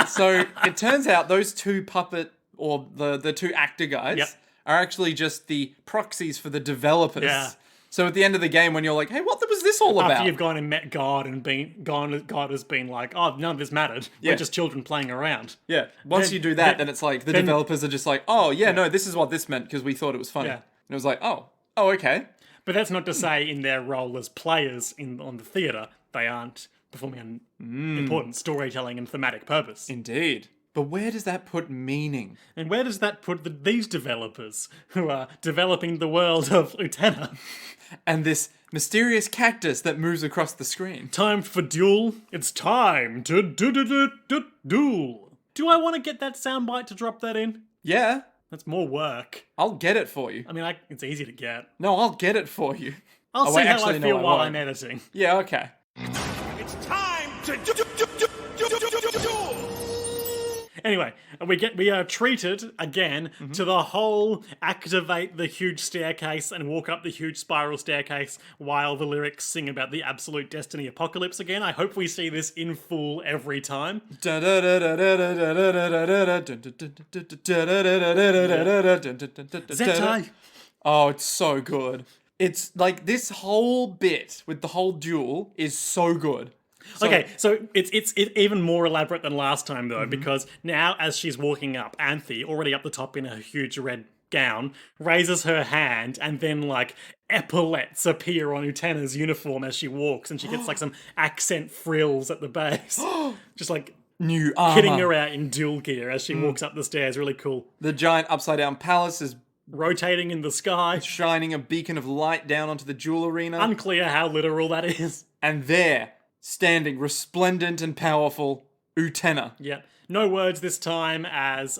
So it turns out those two puppet, or the two actor guys, Yep. are actually just the proxies for the developers. Yeah. So at the end of the game, when you're like, hey, what was this all about? After you've gone and met God and God has been like, oh, none of this mattered. Yeah. We're just children playing around. Yeah. Once Then- you do that, then it's like the developers are just like, oh, yeah, no, this is what this meant because we thought it was funny. Yeah. And it was like, oh, okay. But that's not to say in their role as players on the theatre, they aren't performing an important storytelling and thematic purpose. Indeed. But where does that put meaning? And where does that put these developers who are developing the world of Utena? And this mysterious cactus that moves across the screen. Time for duel. It's time to duel. Do I want to get that soundbite to drop that in? Yeah, That's more work. I'll get it for you. I mean, it's easy to get. No, I'll get it for you. I'll Oh, see wait, how actually, I no, feel I while won't. I'm editing. Yeah, okay. It's time to duel. Anyway, we are treated again to the whole activate the huge staircase and walk up the huge spiral staircase while the lyrics sing about the absolute destiny apocalypse again. I hope we see this in full every time. Zetai! Oh, it's so good. It's like this whole bit with the whole duel is so good. Okay, so it's even more elaborate than last time though, because now as she's walking up, Anthe, already up the top in her huge red gown, raises her hand and then like epaulets appear on Utena's uniform as she walks, and she gets like some accent frills at the base. Just like New armor. hitting her out in dual gear as she walks up the stairs. Really cool. The giant upside down palace is Rotating in the sky. shining a beacon of light down onto the jewel arena. Unclear how literal that is. And there, standing resplendent and powerful, Utena. Yeah. No words this time as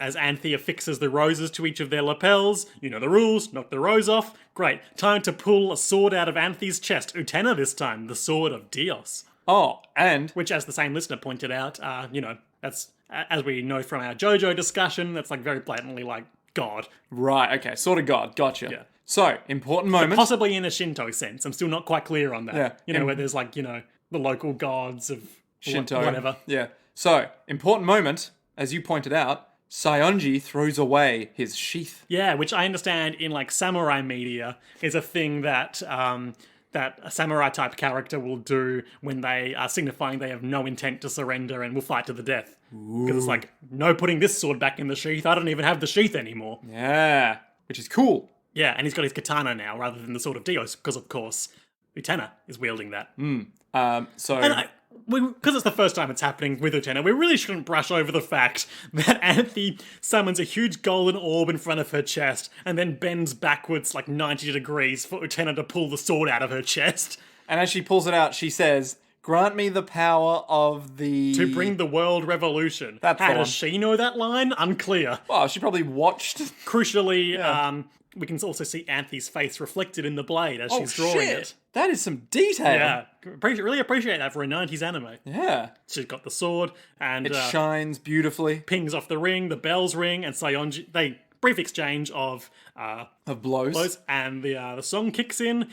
Anthe affixes the roses to each of their lapels. You know the rules, knock the rose off. Great. Time to pull a sword out of Anthe's chest. Utena this time, the sword of Dios. Oh, and Which, as the same listener pointed out, that's, as we know from our JoJo discussion, that's like very blatantly like God. right, okay, sort of God, gotcha. Yeah. So, important moment. Possibly in a Shinto sense. I'm still not quite clear on that. Yeah. Where there's like, the local gods of Shinto. Whatever. Yeah. So, important moment, as you pointed out, Saionji throws away his sheath. Yeah, which I understand in like samurai media is a thing that that a samurai type character will do when they are signifying they have no intent to surrender and will fight to the death. Because it's like, no putting this sword back in the sheath, I don't even have the sheath anymore. Yeah. Which is cool. Yeah, and he's got his katana now rather than the sword of Dios, because of course Utena is wielding that. So... And because it's the first time it's happening with Utena, we really shouldn't brush over the fact that Anthe summons a huge golden orb in front of her chest and then bends backwards like 90 degrees for Utena to pull the sword out of her chest. And as she pulls it out, she says, "Grant me the power of the..." To bring the world revolution. That's How the does one. she know that line? Unclear. Well, she probably watched... Crucially, we can also see Anthe's face reflected in the blade as she's drawing it. That is some detail. Yeah, really appreciate that for a 90s anime. Yeah. She's got the sword, and It shines beautifully. pings off the ring, the bells ring, and Saionji, they brief exchange of Blows. blows, and the song kicks in,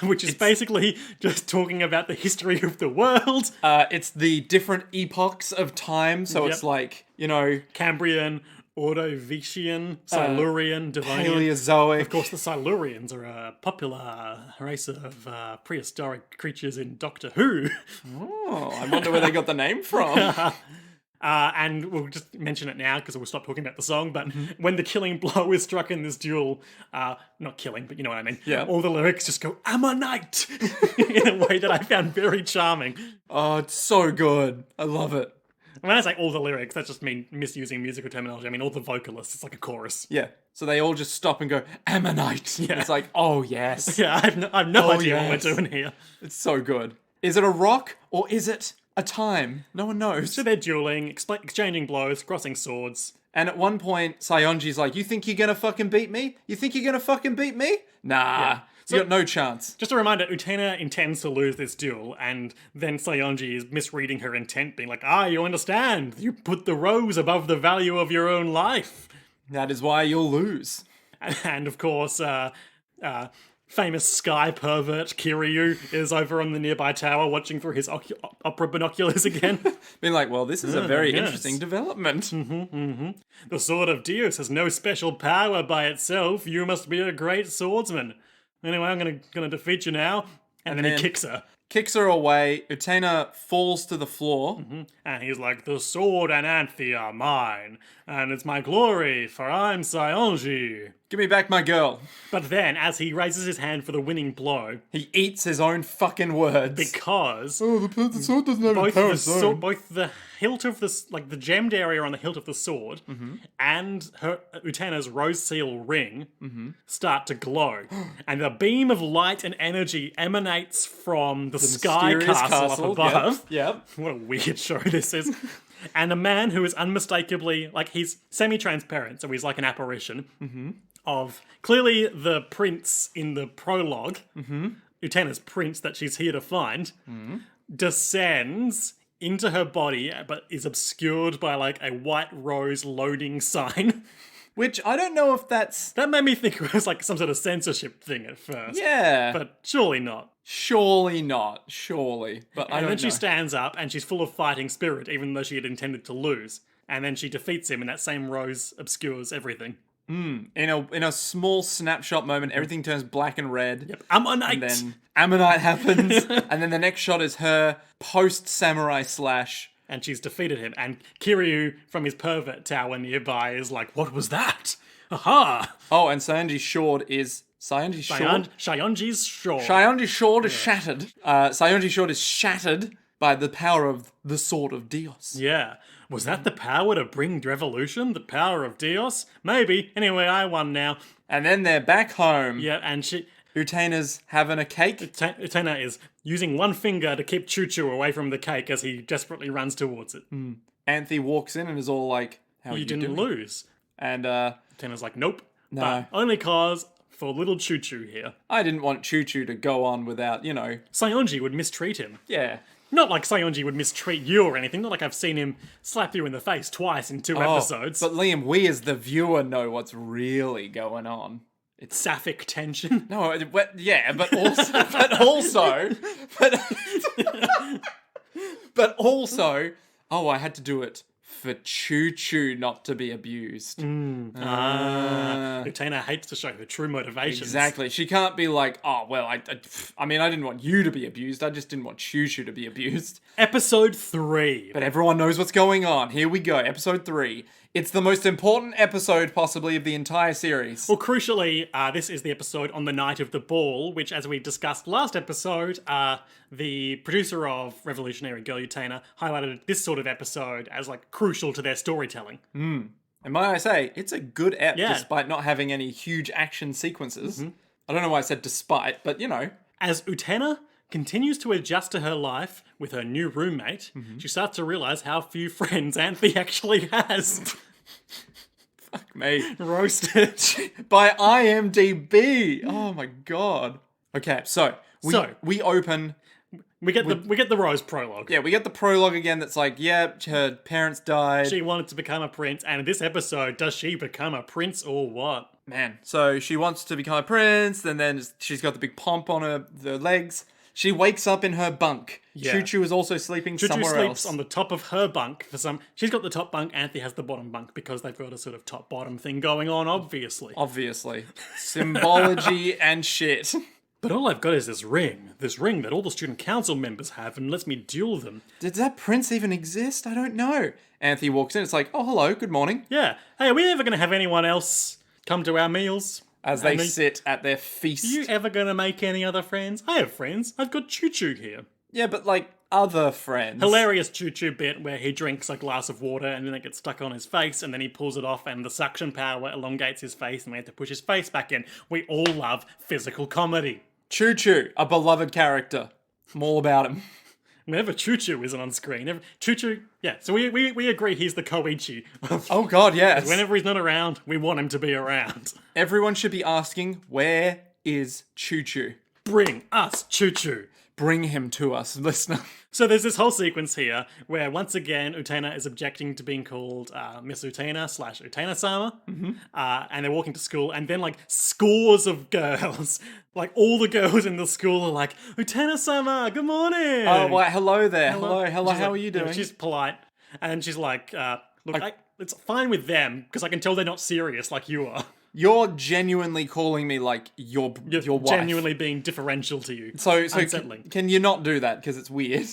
which is basically just talking about the history of the world. It's the different epochs of time, so Yep. it's like, you know, Cambrian, Ordovician, Silurian, Devonian. Paleozoic. Of course, the Silurians are a popular race of prehistoric creatures in Doctor Who. Oh, I wonder where they got the name from. And we'll just mention it now because we'll stop talking about the song. But when the killing blow is struck in this duel, not killing, but you know what I mean. Yeah. All the lyrics just go "Ammonite" in a way that I found very charming. Oh, it's so good. I love it. When I say all the lyrics, that just mean misusing musical terminology. I mean all the vocalists. It's like a chorus. Yeah. So they all just stop and go, "Ammonite." Yeah. It's like, oh, yes. Yeah, I have no idea yes. what we're doing here. It's so good. Is it a rock or is it a time? No one knows. So they're dueling, exchanging blows, crossing swords. And at one point, Saionji's like, "You think you're gonna fucking beat me? You think you're gonna fucking beat me? Nah. So- You got no chance." Just a reminder, Utena intends to lose this duel, and then Saionji is misreading her intent, being like, you understand. You put the rose above the value of your own life. That is why you'll lose. And of course, famous sky pervert Kiryu is over on the nearby tower watching through his opera binoculars again. Being like, well, this is a very yes. interesting development. The sword of Dios has no special power by itself. You must be a great swordsman. Anyway, I'm gonna defeat you now. And then he then- kicks her. Kicks her away. Utena falls to the floor. And he's like, the sword and Anthe are mine, and it's my glory, for I'm Saionji. Give me back my girl. But then, as he raises his hand for the winning blow, He eats his own fucking words. because Oh, the sword doesn't have both the hilt of the the gemmed area on the hilt of the sword and her Utena's rose seal ring start to glow, and a beam of light and energy emanates from the sky mysterious castle up above. Yep. What a weird show this is. And a man who is unmistakably, he's semi-transparent, so he's like an apparition of clearly the prince in the prologue, Utena's prince that she's here to find, descends into her body, but is obscured by a white rose loading sign. Which I don't know if that's... That made me think it was some sort of censorship thing at first. Yeah. But surely not. Surely not. Surely. But I And don't then she know. stands up and she's full of fighting spirit, even though she had intended to lose. And then she defeats him, and that same rose obscures everything. In a small snapshot moment, everything turns black and red. Yep. Ammonite! And then Ammonite happens. And then the next shot is her post-samurai slash. And she's defeated him. And Kiryu from his pervert tower nearby is like, what was that? Aha! Oh, and Saionji's sword is... Saionji's sword? Saionji's sword. Saionji's sword is shattered. Saionji's sword is shattered by the power of the sword of Dios. Yeah. Was that the power to bring revolution? The power of Dios? Maybe. Anyway, I won now. And then they're back home. Yeah, and Utena's having a cake. Utena is using one finger to keep Choo-Choo away from the cake as he desperately runs towards it. Anthe walks in and is all like, how are You you didn't doing? lose. And Utena's like, nope. No. But only cause for little Choo-Choo here. I didn't want Choo-Choo to go on without, Saionji would mistreat him. yeah. Not like Saionji would mistreat you or anything. Not like I've seen him slap you in the face twice in 2 episodes. But Liam, we as the viewer know what's really going on. Sapphic tension. No, but also, but also, I had to do it for Choo Choo not to be abused. Utena hates to show her true motivations. Exactly. She can't be like, I didn't want you to be abused. I just didn't want Choo Choo to be abused. Episode 3. But everyone knows what's going on. Here we go. Episode 3. It's the most important episode, possibly, of the entire series. Well, crucially, this is the episode on the night of the ball, which, as we discussed last episode, the producer of Revolutionary Girl Utena highlighted this sort of episode as, like, crucial to their storytelling. And might I say, it's a good ep, Yeah. despite not having any huge action sequences. I don't know why I said despite, but, As Utena continues to adjust to her life with her new roommate, she starts to realize how few friends Anthe actually has. Fuck me. Roasted. By IMDb. Oh my god. Okay, so we open. We get the Rose prologue. Yeah, we get the prologue again that's like, her parents died. She wanted to become a prince, and in this episode, does she become a prince or what? Man. So she wants to become a prince, and then she's got the big pomp on her legs. She wakes up in her bunk. Yeah. Choo Choo is also sleeping Choo Choo somewhere sleeps else. on the top of her bunk for some. She's got the top bunk. Anthe has the bottom bunk because they've got a sort of top bottom thing going on. Obviously. Symbology and shit. But all I've got is this ring that all the student council members have, and lets me duel them. Did that prince even exist? I don't know. Anthe walks in. It's like, oh hello, good morning. Yeah. Hey, are we ever going to have anyone else come to our meals? As they sit at their feast. Are you ever going to make any other friends? I have friends. I've got Choo Choo here. Yeah, but like other friends. Hilarious Choo Choo bit where he drinks a glass of water and then it gets stuck on his face and then he pulls it off and the suction power elongates his face and they have to push his face back in. We all love physical comedy. Choo Choo, a beloved character. I'm all about him. Whenever Choo Choo isn't on screen, Choo Choo, yeah, so we agree he's the Koichi. Oh god, yes. Whenever he's not around, we want him to be around. Everyone should be asking, where is Choo Choo? Bring us Choo Choo. Bring him to us, listener. So there's this whole sequence here where once again Utena is objecting to being called Miss Utena / Utena-sama. And they're walking to school and then like scores of girls, like all the girls in the school are like, Utena-sama, good morning. Oh, well, hello there. Hello, She's how like, are you doing? She's polite and she's like, look, it's fine with them because I can tell they're not serious like you are. You're genuinely calling me like your wife. Genuinely being differential to you. So unsettling. Can you not do that because it's weird?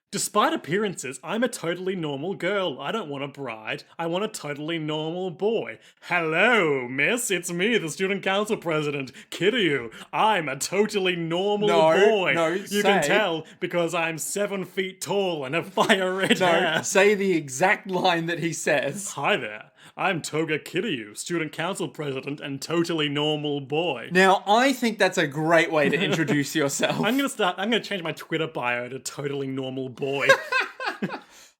Despite appearances, I'm a totally normal girl. I don't want a bride. I want a totally normal boy. Hello, miss. It's me, the student council president, Kiryu. I'm a totally normal boy. No, you can tell because I'm 7 feet tall and have fire red hair. Say the exact line that he says. Hi there. I'm Toga Kiryu, student council president and totally normal boy. Now, I think that's a great way to introduce yourself. I'm gonna change my Twitter bio to totally normal boy.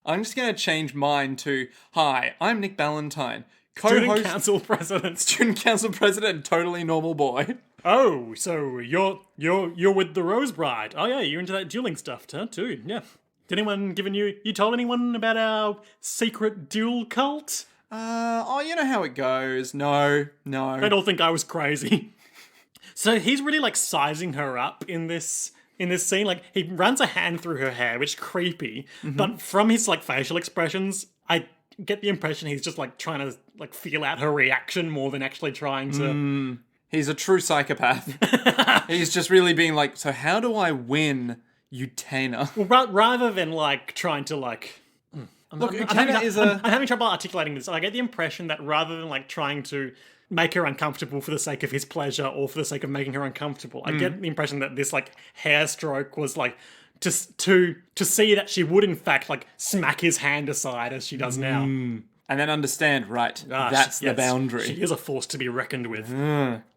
I'm just gonna change mine to, hi, I'm Nick Ballantyne, Student council president. Student council president and totally normal boy. Oh, so you're with the Rose Bride. Oh yeah, you're into that dueling stuff, too. Yeah. Did anyone you told anyone about our secret duel cult? You know how it goes. No. They'd all think I was crazy. So he's really like sizing her up in this scene. Like he runs a hand through her hair, which is creepy. But from his like facial expressions, I get the impression he's just like trying to like feel out her reaction more than actually trying to. He's a true psychopath. He's just really being like, so how do I win Utena? Well, rather than like trying to like. I'm having trouble articulating this. I get the impression that rather than like trying to make her uncomfortable for the sake of his pleasure or for the sake of making her uncomfortable, I get the impression that this like hair stroke was like just to see that she would in fact like smack his hand aside as she does now. And then understand, right, that's the boundary. She is a force to be reckoned with.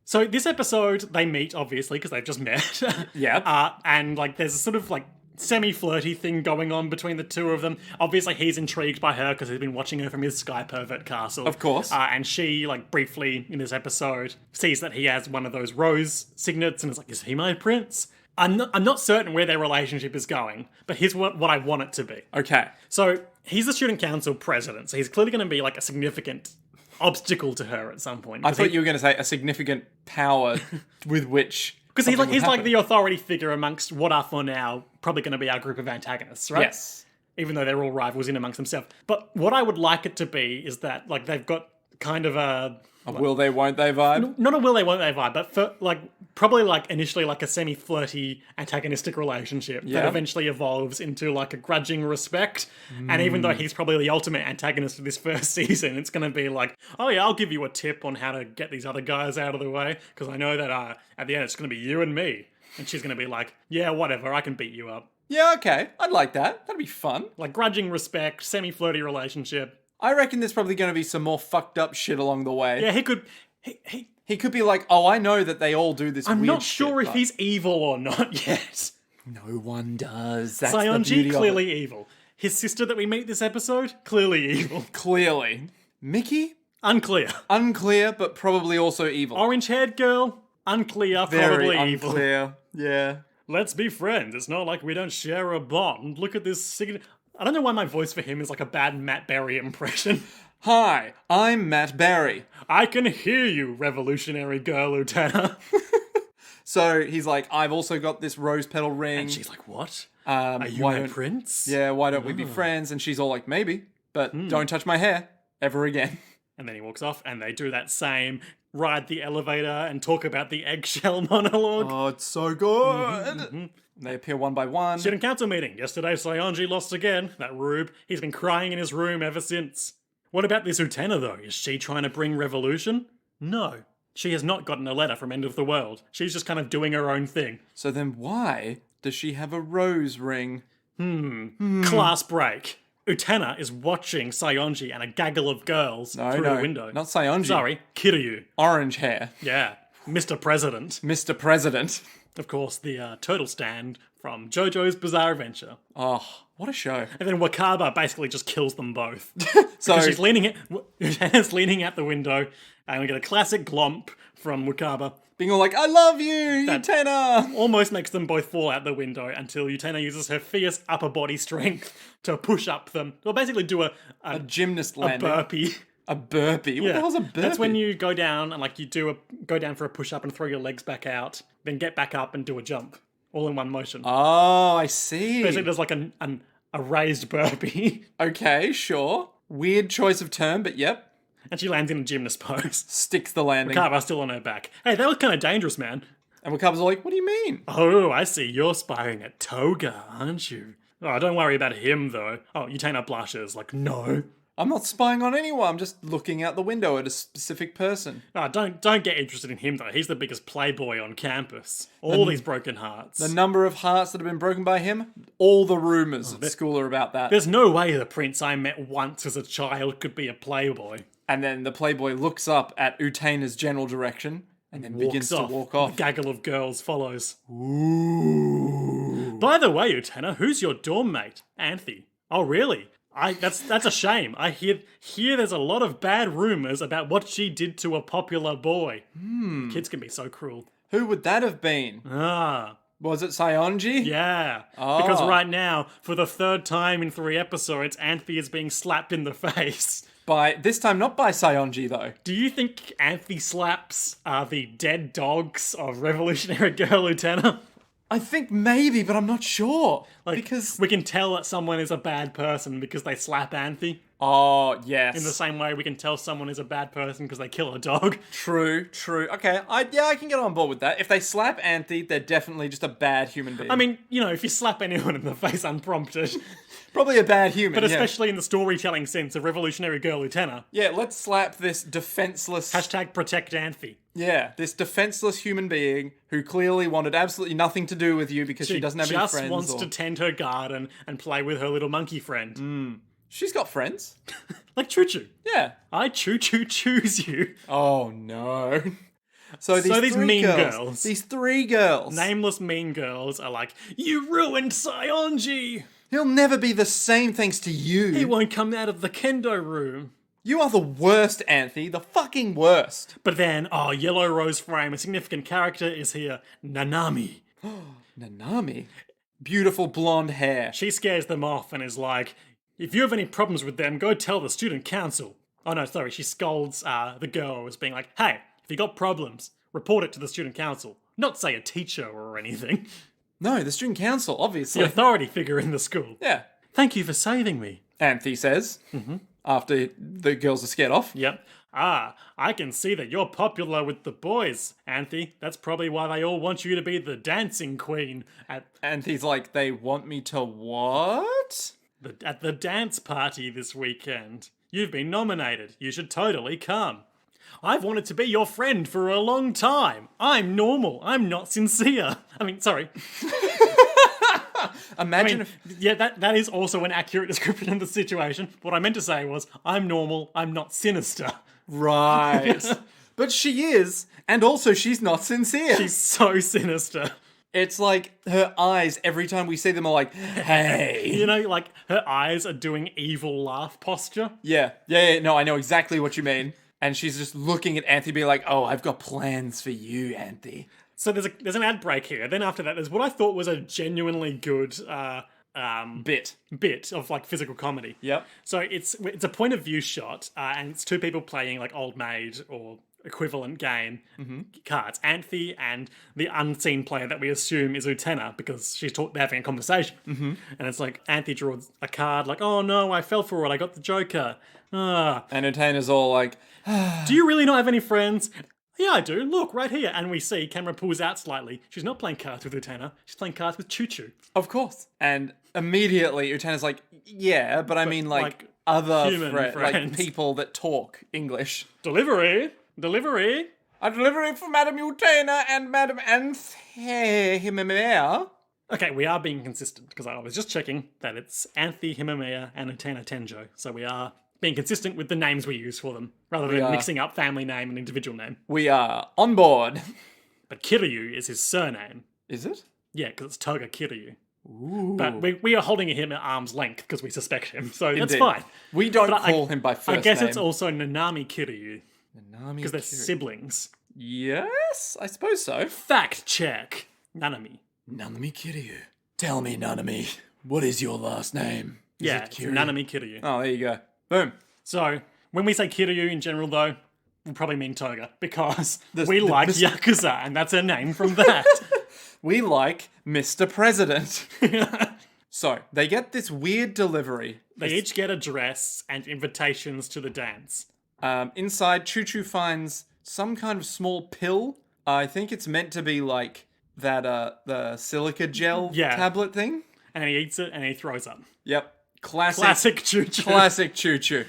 So this episode, they meet, obviously, because they've just met. Yep. And like there's a sort of like semi-flirty thing going on between the two of them. Obviously, he's intrigued by her because he's been watching her from his Sky Pervert castle. Of course. And she, like, briefly in this episode, sees that he has one of those rose signets and is like, is he my prince? I'm not certain where their relationship is going, but here's what I want it to be. Okay. So, he's the student council president, so he's clearly going to be, like, a significant obstacle to her at some point. I thought you were going to say a significant power with which... Because he's like the authority figure amongst what are for now probably going to be our group of antagonists, right? Yes. even though they're all rivals in amongst themselves. But what I would like it to be is that, like, they've got kind of a will they, won't they vibe? not a will they won't they vibe, but for like probably like initially like a semi-flirty antagonistic relationship Yeah. that eventually evolves into like a grudging respect. And even though he's probably the ultimate antagonist of this first season, it's going to be like, oh yeah, I'll give you a tip on how to get these other guys out of the way, because I know that at the end it's going to be you and me. And she's going to be like, yeah, whatever, I can beat you up. Yeah, okay. I'd like that. That'd be fun. Like grudging respect, semi-flirty relationship. I reckon there's probably going to be some more fucked up shit along the way. Yeah, he could. He could be like, oh, I know that they all do this I'm weird not sure shit, if but he's evil or not yet. no one does. That's the Sionji, beauty of clearly it. evil. His sister that we meet this episode, clearly evil. Clearly. Mickey? Unclear. Unclear, but probably also evil. Orange-haired girl, unclear, Very probably evil. unclear. Yeah. Let's be friends. It's not like we don't share a bond. Look at this. I don't know why my voice for him is like a bad Matt Berry impression. Hi, I'm Matt Berry. I can hear you, Revolutionary Girl Utena. So he's like, I've also got this rose petal ring. And she's like, what? Are you my prince? Yeah, why don't we be friends? And she's all like, maybe, but don't touch my hair ever again. And then he walks off and they do that same ride the elevator and talk about the eggshell monologue. Oh, it's so good. They appear one by one. Student council meeting. Yesterday, Sionji lost again. That rube. He's been crying in his room ever since. What about this Utena, though? Is she trying to bring revolution? No. She has not gotten a letter from End of the World. She's just kind of doing her own thing. So then why does she have a rose ring? Class break. Utena is watching Sionji and a gaggle of girls through the window. Not Sionji. Sorry, Kiryu. Orange hair. Yeah. Mr. President. Mr. President. Of course, the turtle stand from JoJo's Bizarre Adventure. Oh, what a show. And then Wakaba basically just kills them both. So She's Utena's leaning out the window, and we get a classic glomp from Wakaba. being all like, I love you, Utena! Almost makes them both fall out the window until Utena uses her fierce upper body strength to push up them. Well, basically do A gymnast a landing. burpee. A burpee? What the hell's a burpee? That's when you go down and like you go down for a push up and throw your legs back out, then get back up and do a jump, all in one motion. Oh, I see. Basically, there's like a raised burpee, Okay, sure. Weird choice of term, but yep. and she lands in a gymnast pose. Sticks the landing. Wakaba's still on her back. Hey, that was kind of dangerous, man. And Wakaba's all like, what do you mean? Oh, I see. You're spying at Toga, aren't you? Oh, don't worry about him, though. Oh, Utena blushes, like, no. I'm not spying on anyone. I'm just looking out the window at a specific person. Oh, don't get interested in him, though. He's the biggest playboy on campus. All these broken hearts. The number of hearts that have been broken by him, all the rumors at school are about that. There's no way the prince I met once as a child could be a playboy. And then the playboy looks up at Utena's general direction and then begins to walk off. A gaggle of girls follows. Ooh. By the way, Utena, who's your dorm mate? Anthe. Oh, really? That's a shame. I hear there's a lot of bad rumors about what she did to a popular boy. Kids can be so cruel. Who would that have been? Ah, Was it Sionji? yeah. Because right now, for the third time in 3 episodes, Anthe is being slapped in the face. By this time, not by Sionji though. Do you think Anthe slaps are the dead dogs of Revolutionary Girl Utena? I think maybe, but I'm not sure. Like, because we can tell that someone is a bad person because they slap Anthe. oh yes, In the same way we can tell someone is a bad person because they kill a dog. true. Okay, I can get on board with that. If they slap Anthe, they're definitely just a bad human being. I mean, you know, if you slap anyone in the face unprompted, probably a bad human. but yeah. especially in the storytelling sense of Revolutionary Girl Utena. Yeah, let's slap this defenseless. Hashtag protect Anthe. Yeah, this defenseless human being who clearly wanted absolutely nothing to do with you because she doesn't have any friends. Just wants or... to tend her garden and play with her little monkey friend. She's got friends. Like Choo Choo. Yeah. I choose you. Oh no. So these these three mean girls, girls. These 3 girls. Nameless mean girls are like, you ruined Sionji. He'll never be the same thanks to you. He won't come out of the kendo room. You are the worst, Anthe. The fucking worst. But then, Yellow Rose Frame, a significant character, is here. Nanami. Nanami. Beautiful blonde hair. She scares them off and is like, if you have any problems with them, go tell the student council. Oh no, sorry, she scolds the girl as being like, hey, if you got problems, report it to the student council. Not say a teacher or anything. No, the student council, obviously. The authority figure in the school. Yeah. Thank you for saving me. Anthe says, after the girls are scared off. Yep. Ah, I can see that you're popular with the boys, Anthe. That's probably why they all want you to be the dancing queen Anthe's like, they want me to what? at the dance party this weekend. You've been nominated. You should totally come. I've wanted to be your friend for a long time. I'm normal. I'm not sincere. Sorry. Imagine if... Yeah, that is also an accurate description of the situation. What I meant to say was, I'm normal. I'm not sinister. Right. But she is, and also she's not sincere. She's so sinister. It's like her eyes, every time we see them, are like, hey. You know, like her eyes are doing evil laugh posture. Yeah, no, I know exactly what you mean. And she's just looking at Anthe being like, oh, I've got plans for you, Anthe. So there's an ad break here. Then after that, there's what I thought was a genuinely good bit of like physical comedy. Yep. So it's a point of view shot, and it's two people playing like Old Maid or equivalent game cards. Anthe and the unseen player that we assume is Utena because they're having a conversation. And it's like Anthe draws a card like, oh no, I fell for it. I got the Joker. Ah. And Utena's all like, Do you really not have any friends? Yeah, I do. Look, right here. And we see, camera pulls out slightly. She's not playing cards with Utena. She's playing cards with Choo Choo. of course. And immediately Utena's like, yeah, but I mean like other human like friends. people that talk English. Delivery. A delivery for Madame Utena and Madame Anthe Himemea. Okay, we are being consistent because I was just checking that it's Anthe Himamea and Utena Tenjo. So we are being consistent with the names we use for them rather than mixing up family name and individual name. We are on board. But Kiryu is his surname. Is it? Yeah, because it's Toga Kiryu. Ooh. But we are holding him at arm's length because we suspect him, so that's Indeed. fine. We don't But call him by first I guess name. it's also Nanami Kiryu Nanami because they're Kiryu. siblings. Yes, I suppose so. Fact check. Nanami. Nanami Kiryu. Tell me, Nanami, what is your last name? Is Yeah, it it's Kiryu? Nanami Kiryu. Oh, there you go. Boom. So, when we say Kiryu in general, though, we probably mean Toga, because This- we the- like this- Yakuza, and that's her name from that. We like Mr. President. So, they get this weird delivery. They each get a dress and invitations to the dance. Inside, Choo Choo finds some kind of small pill. I think it's meant to be like that, the silica gel tablet thing. And he eats it, and he throws up. Yep. Classic Choo Choo. Classic Choo Choo.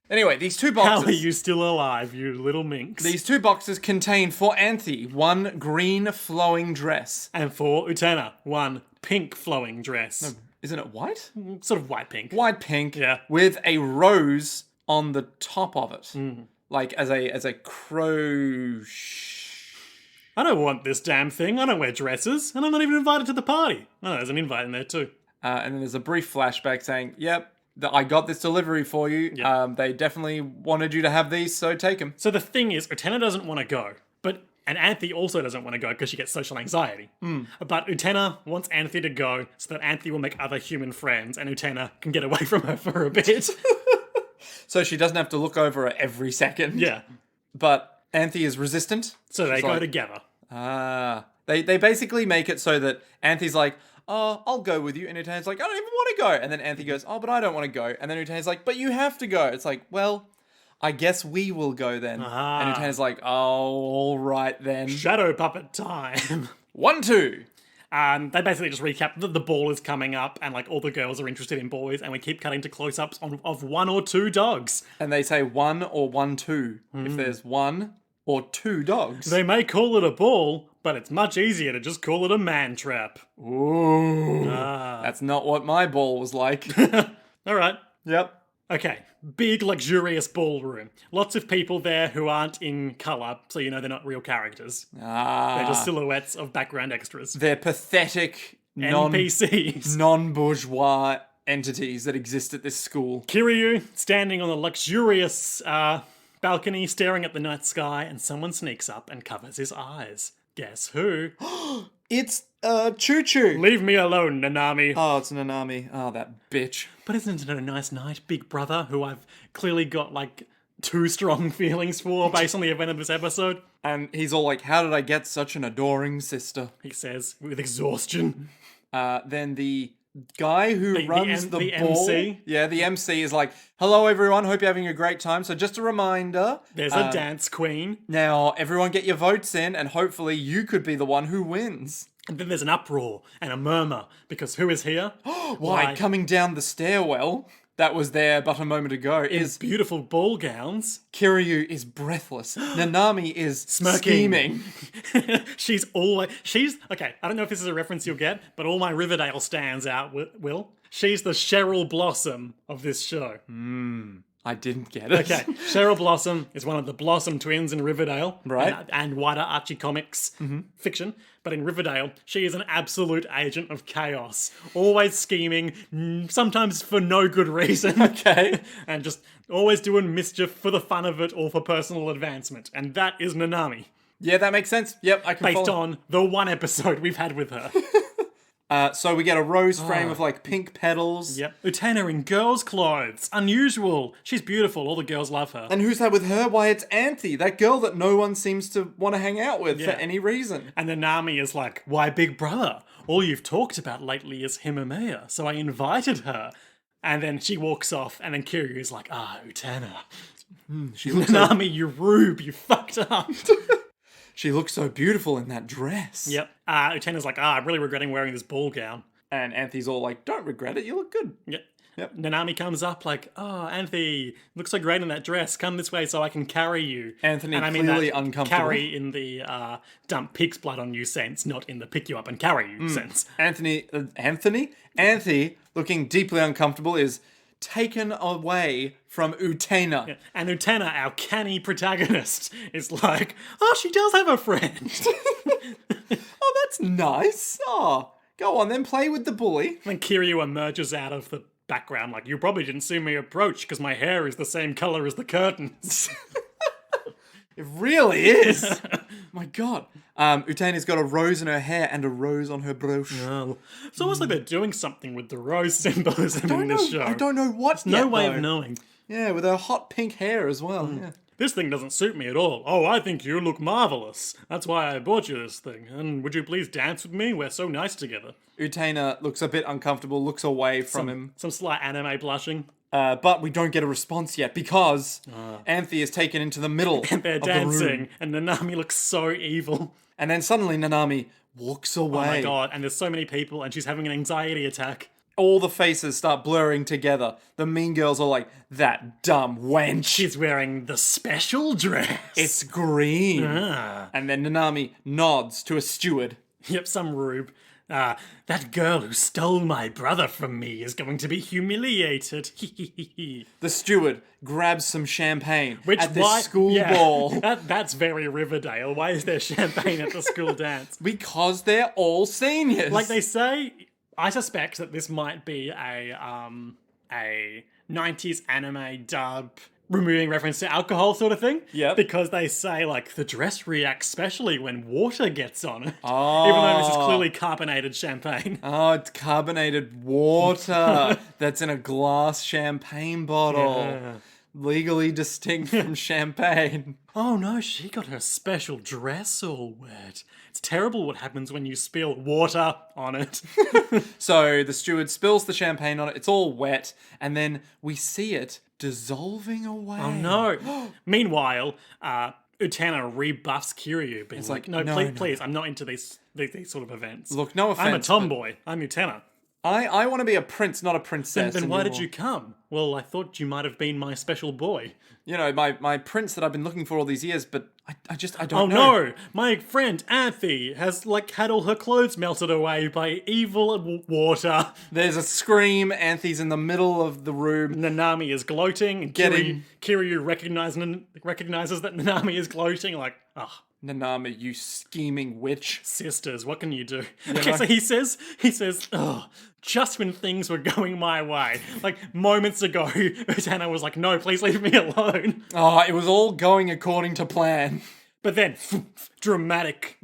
Anyway, these two How boxes. are you still alive, you little minx? These two boxes contain for Anthe one green flowing dress. And for Utena, one pink flowing dress. Isn't it white? Sort of white pink. White pink. Yeah. With a rose on the top of it, like as a crow. I don't want this damn thing. I don't wear dresses, and I'm not even invited to the party. Oh, there's an invite in there too. And then there's a brief flashback saying, "Yep, I got this delivery for you. Yep. They definitely wanted you to have these, so take them." So the thing is, Utena doesn't want to go, and Anthe also doesn't want to go because she gets social anxiety. But Utena wants Anthe to go so that Anthe will make other human friends, and Utena can get away from her for a bit. So she doesn't have to look over her every second. Yeah. But Anthe is resistant. So they She's go like, together. They basically make it so that Anthe's like, "Oh, I'll go with you," and Utena's like, "I don't even want to go." And then Anthe goes, "Oh, but I don't want to go." And then Utena's like, "But you have to go." It's like, well, I guess we will go then. And Utena's like, "Oh, all right then." Shadow puppet time. 1, 2. They basically just recap that the ball is coming up and like all the girls are interested in boys, and we keep cutting to close-ups of 1 or 2 dogs. And they say 1 or 1, 2. If there's 1 or 2 dogs. They may call it a ball, but it's much easier to just call it a man trap. Ooh. That's not what my ball was like. All right. Yep. Okay. Big, luxurious ballroom. Lots of people there who aren't in colour, so you know they're not real characters. They're just silhouettes of background extras. They're pathetic NPCs. non-bourgeois entities that exist at this school. Kiryu standing on the luxurious balcony staring at the night sky, and someone sneaks up and covers his eyes. Guess who? It's Choo Choo. Leave me alone, Nanami. Oh, it's Nanami. Oh, that bitch. But isn't it a nice night, big brother, who I've clearly got, like, 2 strong feelings for based on the event of this episode? And he's all like, "How did I get such an adoring sister?" He says, with exhaustion. Then the guy who runs the the ball. MC. Yeah, the MC is like, hello everyone, hope you're having a great time. So just a reminder. There's a dance queen. Now, everyone get your votes in, and hopefully you could be the one who wins. And then there's an uproar and a murmur because who is here? Why, coming down the stairwell that was there but a moment ago is Beautiful ball gowns. Kiryu is breathless. Nanami is Smirking. scheming. She's okay. I don't know if this is a reference you'll get, but all my Riverdale stands out. Will she's the Cheryl Blossom of this show? I didn't get it. Okay, Cheryl Blossom is one of the Blossom twins in Riverdale, Right. and wider Archie Comics fiction. But in Riverdale, she is an absolute agent of chaos, always scheming, sometimes for no good reason. Okay. And just always doing mischief for the fun of it or for personal advancement. And that is Nanami, Yeah, that makes sense. Yep, I can based follow. on the one episode we've had with her. So we get a rose frame with like pink petals. Yep. Utena in girls' clothes. Unusual. She's beautiful. All the girls love her. And who's that with her? Why, it's Anthe, that girl that no one seems to want to hang out with for any reason. And Nanami is like, why Big Brother? All you've talked about lately is Himamea, so I invited her. And then she walks off, and then Kiryu is like, Utena. She looks so, Nanami, you rube, you fucked up. she looks so beautiful in that dress. Yep. Utena's like, I'm really regretting wearing this ball gown. And Anthe's all like, don't regret it, you look good. Yep. Nanami comes up like, Anthe, looks so great in that dress. Come this way so I can carry you. Anthony and I mean clearly that uncomfortable. Carry in the dump pig's blood on you sense, not in the pick you up and carry you sense. Anthe, looking deeply uncomfortable, is taken away from Utena. And Utena, our canny protagonist, is like, she does have a friend. Oh, that's nice. Oh, go on then, play with the bully. And Kiryu emerges out of the background like, you probably didn't see me approach because my hair is the same color as the curtains. It really is. My God. Utena's got a rose in her hair and a rose on her brooch. It's almost like they're doing something with the rose symbolism in this show. I don't know what No yet, way though. of knowing. Yeah, with her hot pink hair as well. Yeah. This thing doesn't suit me at all. Oh, I think you look marvelous. That's why I bought you this thing. And would you please dance with me? We're so nice together. Utena looks a bit uncomfortable, looks away from him. Some slight anime blushing. But we don't get a response yet because Anthe is taken into the middle And they're of the dancing. room. And Nanami looks so evil. And then suddenly Nanami walks away. Oh my god. And there's so many people and she's having an anxiety attack. All the faces start blurring together. The mean girls are like, that dumb wench. She's wearing the special dress. It's green. And then Nanami nods to a steward. Yep, some rube. That girl who stole my brother from me is going to be humiliated. The steward grabs some champagne Which at this school ball. That's very Riverdale. Why is there champagne at the school dance? Because they're all seniors. Like they say, I suspect that this might be a 90s anime dub removing reference to alcohol sort of thing. Yep. Because they say, like, the dress reacts specially when water gets on it. Oh. Even though this is clearly carbonated champagne. Oh, it's carbonated water that's in a glass champagne bottle. Yeah. Legally distinct from champagne. Oh no, she got her special dress all wet. It's terrible what happens when you spill water on it. So the steward spills the champagne on it, it's all wet, and then we see it dissolving away. Oh no. Meanwhile, Utena rebuffs Kiryu, being like, no, please, I'm not into these sort of events. Look, no offense. I'm a tomboy. I'm Utena. I want to be a prince, not a princess. Then why did you come? Well, I thought you might have been my special boy. You know, my prince that I've been looking for all these years, but I don't know. Oh no! My friend Anthe has, had all her clothes melted away by evil water. There's a scream, Anthe's in the middle of the room. Nanami is gloating, and Kiryu recognizes that Nanami is gloating, like, Nanami, you scheming witch. sisters, what can you do? Okay, so he says, just when things were going my way, like moments ago, Utena was like, no, please leave me alone. Oh, it was all going according to plan. But then, dramatic,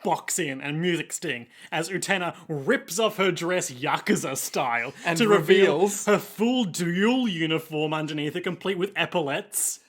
box in and music sting as Utena rips off her dress Yakuza style And to reveal reveals her full dual uniform underneath it, complete with epaulets.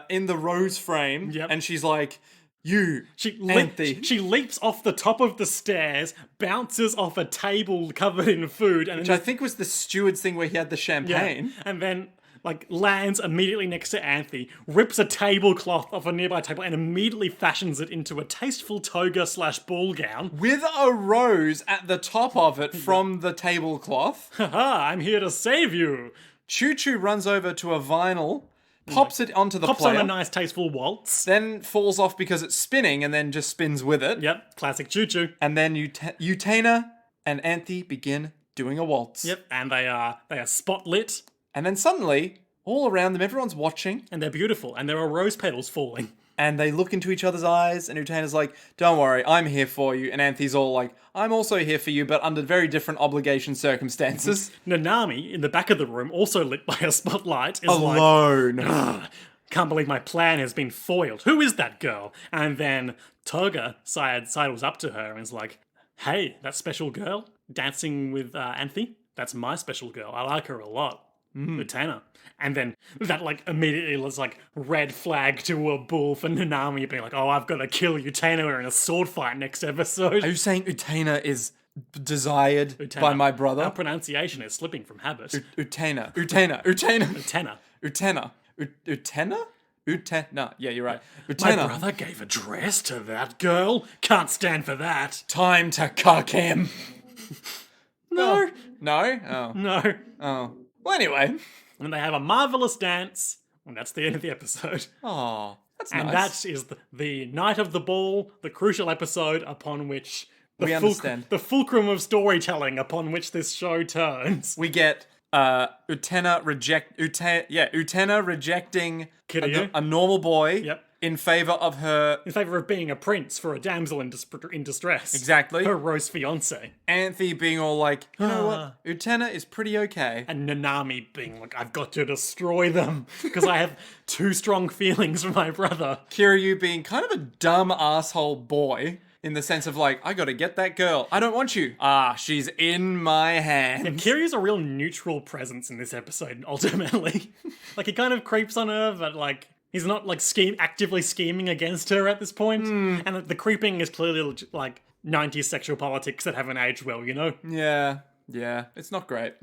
in the rose frame, Yep. and she's like, Anthony. She leaps off the top of the stairs, bounces off a table covered in food, and Which I think was the steward's thing where he had the champagne. and then like lands immediately next to Anthony, rips a tablecloth off a nearby table, and immediately fashions it into a tasteful toga/ball gown. With a rose at the top of it from the tablecloth. Haha, I'm here to save you. Choo Choo runs over to a vinyl, pops it onto the Pops player, on a nice tasteful waltz. then falls off because it's spinning and then just spins with it. Yep, classic choo-choo. And then Utena and Anthe begin doing a waltz. Yep, and they are spotlit, And then suddenly, all around them, everyone's watching, and they're beautiful, and there are rose petals falling. and they look into each other's eyes, and Utena's like, don't worry, I'm here for you. And Anthe's all like, I'm also here for you, but under very different obligation circumstances. Nanami, in the back of the room, also lit by a spotlight, is Alone. like, can't believe my plan has been foiled. Who is that girl? And then Toga sidles up to her and is like, hey, that special girl dancing with Anthe? That's my special girl. I like her a lot. Utena. And then that like immediately was like red flag to a bull for Nanami being like, oh, I've got to kill Utena in a sword fight next episode. Are you saying Utena is desired by my brother? Our pronunciation is slipping from habit. Utena. Utena. Utena. Yeah, you're right. My Utena. brother gave a dress to that girl. Can't stand for that. Time to cuck him. No. No? Oh. No. Oh. Well, anyway. And they have a marvelous dance. And that's the end of the episode. Oh, that's And nice. that is the night of the ball, the crucial episode upon which We understand. the fulcrum of storytelling upon which this show turns. We get Utena rejecting Kiryu. a normal boy Yep. in favor of her In favor of being a prince for a damsel in distress. Exactly. Her rose fiance. Anthe being all like, you know what? Utena is pretty okay. And Nanami being like, I've got to destroy them because I have too strong feelings for my brother. Kiryu being kind of a dumb asshole boy in the sense of like, I gotta get that girl. I don't want you. Ah, she's in my hand. Kiryu's a real neutral presence in this episode, ultimately. Like, he kind of creeps on her, but like, he's not like actively scheming against her at this point. And the creeping is clearly like 90s sexual politics that haven't aged well, you know? Yeah, it's not great.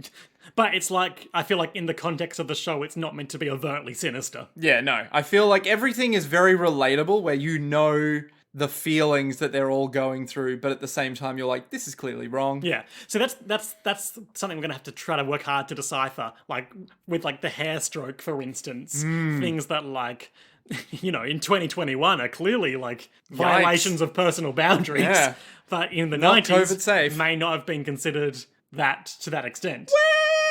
But it's like, I feel like in the context of the show, it's not meant to be overtly sinister. Yeah, no. I feel like everything is very relatable where you know the feelings that they're all going through, but at the same time you're like, this is clearly wrong. Yeah, so that's something we're gonna have to try to work hard to decipher. Like with like the hair stroke, for instance, things that like, you know, in 2021 are clearly like violations of personal boundaries. Yeah. But in the Not 90s, COVID safe. may not have been considered that to that extent.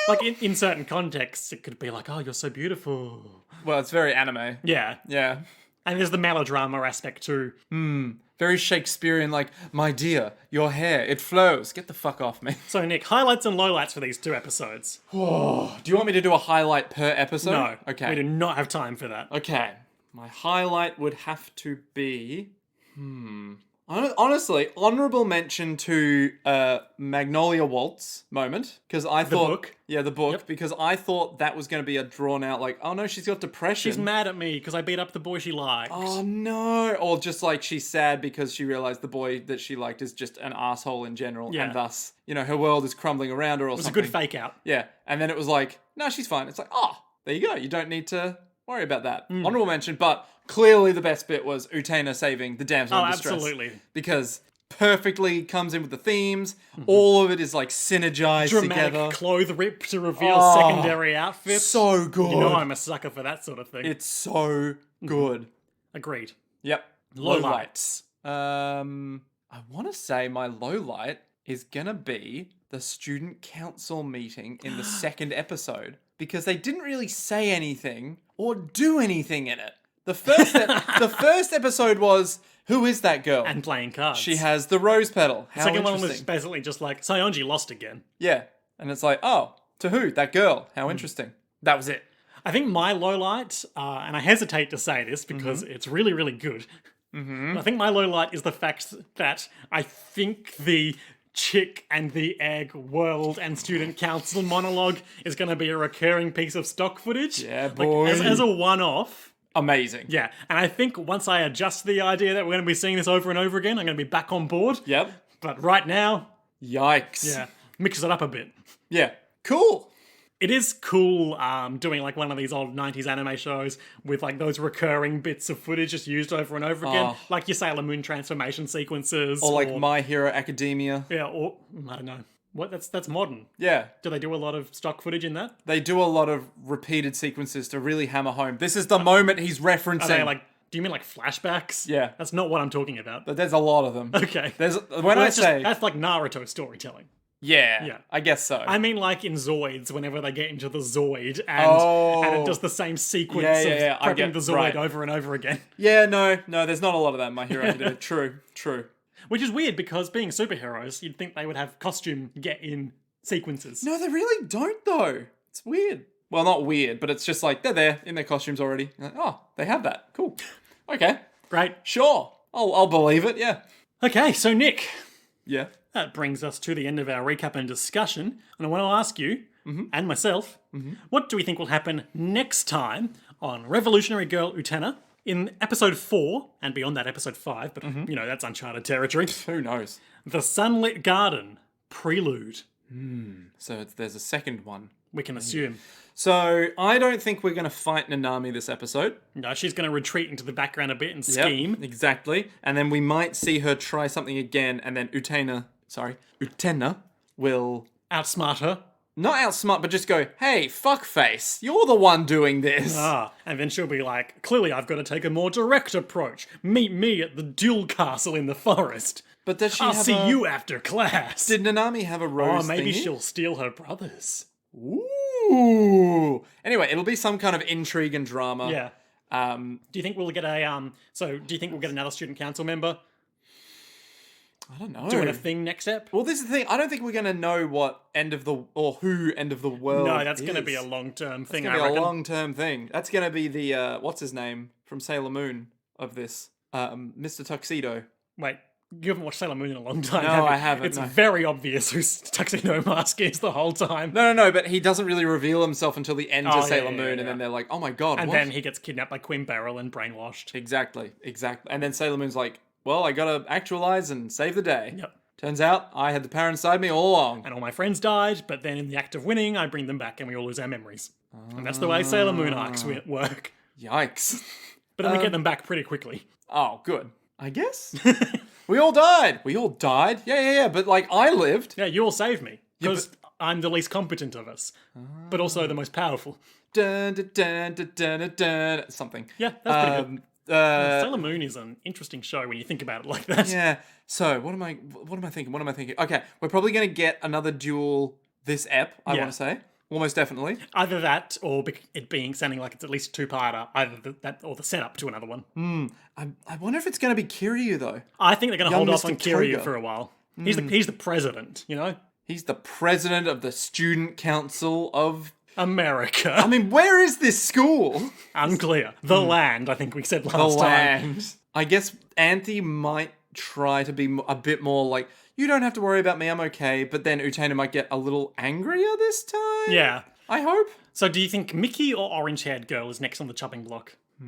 Like in certain contexts, it could be like, oh, you're so beautiful. Well, it's very anime. Yeah, Yeah. and there's the melodrama aspect too. Very Shakespearean, like, my dear, your hair, it flows. Get the fuck off me. So Nick, highlights and lowlights for these two episodes. Do you want me to do a highlight per episode? No, Okay. we do not have time for that. Okay. My highlight would have to be... Honestly, honorable mention to Magnolia Waltz moment. Because I thought... book? Yeah, the book. Because I thought that was going to be a drawn out, like, oh no, she's got depression. She's mad at me because I beat up the boy she liked. Oh no. Or just like she's sad because she realized the boy that she liked is just an asshole in general. Yeah. And thus, you know, her world is crumbling around her or It was something. a good fake out. Yeah. And then it was like, no, she's fine. It's like, oh, there you go. You don't need to worry about that. Honorable mention, but clearly the best bit was Utena saving the damsel in distress. Absolutely. Because perfectly comes in with the themes. All of it is like synergized Dramatic together. clothes rip to reveal secondary outfits. So good. You know I'm a sucker for that sort of thing. It's so good. Agreed. Yep. Lowlights. I want to say my low light is gonna be the student council meeting in the second episode because they didn't really say anything or do anything in it. The first episode was, who is that girl? And playing cards. She has the rose petal. How Second one was interesting. basically just like, Sayonji lost again. Yeah, and it's like, oh, to who? That girl. How interesting. That was it. I think my low light, and I hesitate to say this because it's really, really good. I think my low light is the fact that I think the chick and the egg world and student council monologue is going to be a recurring piece of stock footage. Yeah, Like, boy. as a one-off, amazing. Yeah, and I think once I adjust the idea that we're going to be seeing this over and over again, I'm going to be back on board. Yep. But right now, Yikes. yeah, mix it up a bit. Yeah. Cool. It is cool doing like one of these old 90s anime shows with like those recurring bits of footage just used over and over again. Oh. Like your Sailor Moon transformation sequences. Or like My Hero Academia. Yeah, or I don't know. What? That's modern. Yeah. Do they do a lot of stock footage in that? They do a lot of repeated sequences to really hammer home. This is the moment he's referencing. Are they like, do you mean like flashbacks? Yeah. That's not what I'm talking about. But there's a lot of them. Okay. That's like Naruto storytelling. Yeah, I guess so. I mean, like in Zoids, whenever they get into the Zoid and it does the same sequence of prepping the Zoid over and over again. Yeah, no, there's not a lot of that in My Hero Academia. True. Which is weird because being superheroes, you'd think they would have costume get-in sequences. No, they really don't, though. It's weird. Well, not weird, but it's just like they're there in their costumes already. Like, oh, they have that. Cool. Okay. Great. Sure. I'll believe it, yeah. Okay, so Nick, Yeah. that brings us to the end of our recap and discussion. And I want to ask you, and myself, what do we think will happen next time on Revolutionary Girl Utena in episode 4, and beyond that, episode 5, but that's uncharted territory. Who knows? The Sunlit Garden Prelude. So there's a second one. We can assume. So I don't think we're going to fight Nanami this episode. No, she's going to retreat into the background a bit and scheme. Yep, exactly. And then we might see her try something again, and then Utena will Outsmart her. not outsmart, but just go, hey, fuckface, you're the one doing this. And then she'll be like, clearly I've got to take a more direct approach. Meet me at the duel castle in the forest. But does she I'll have see you after class. Did Nanami have a rose maybe thingy? she'll steal her brother's. Ooh. Anyway, it'll be some kind of intrigue and drama. Yeah. Do you think we'll get do you think we'll get another student council member I don't know. doing a thing next ep? Well, this is the thing. I don't think we're going to know what who end of the world No, that's going to is. be a long-term thing, It's I going to be reckon. a long-term thing. That's going to be the, what's his name from Sailor Moon of this? Mr. Tuxedo. Wait, you haven't watched Sailor Moon in a long time, No, have you? I haven't, It's no. very obvious whose tuxedo mask is the whole time. No, but he doesn't really reveal himself until the end Oh, of yeah, Sailor yeah, Moon, yeah. and then they're like, oh my god, And what? then he gets kidnapped by Queen Beryl and brainwashed. Exactly. And then Sailor Moon's like, well, I gotta actualize and save the day. Yep. Turns out, I had the power inside me all along. And all my friends died, but then in the act of winning, I bring them back and we all lose our memories. And that's the way Sailor Moon arcs work. Yikes. But then we get them back pretty quickly. Oh, good. I guess. We all died. Yeah. But, like, I lived. Yeah, you all saved me. Because I'm the least competent of us. But also the most powerful. Dun, dun, dun, dun, dun, dun, dun, something. Yeah, that's pretty good. Sailor Moon is an interesting show when you think about it like that. Yeah. So, what am I thinking? Okay, we're probably going to get another duel this ep, I Yeah. want to say. Almost definitely. Either that or it being sounding like it's at least a two-parter. Either that or the setup to another one. I wonder if it's going to be Kiryu, though. I think they're going to Young hold off Mr. on Kiryu Toga. for a while. He's the president, you know? He's the president of the Student Council of... America. I mean, where is this school? Unclear. The land, I think we said last The time. land. I guess Anthe might try to be a bit more like, you don't have to worry about me, I'm okay. But then Utena might get a little angrier this time. Yeah. I hope. So do you think Mickey or orange-haired girl is next on the chopping block? I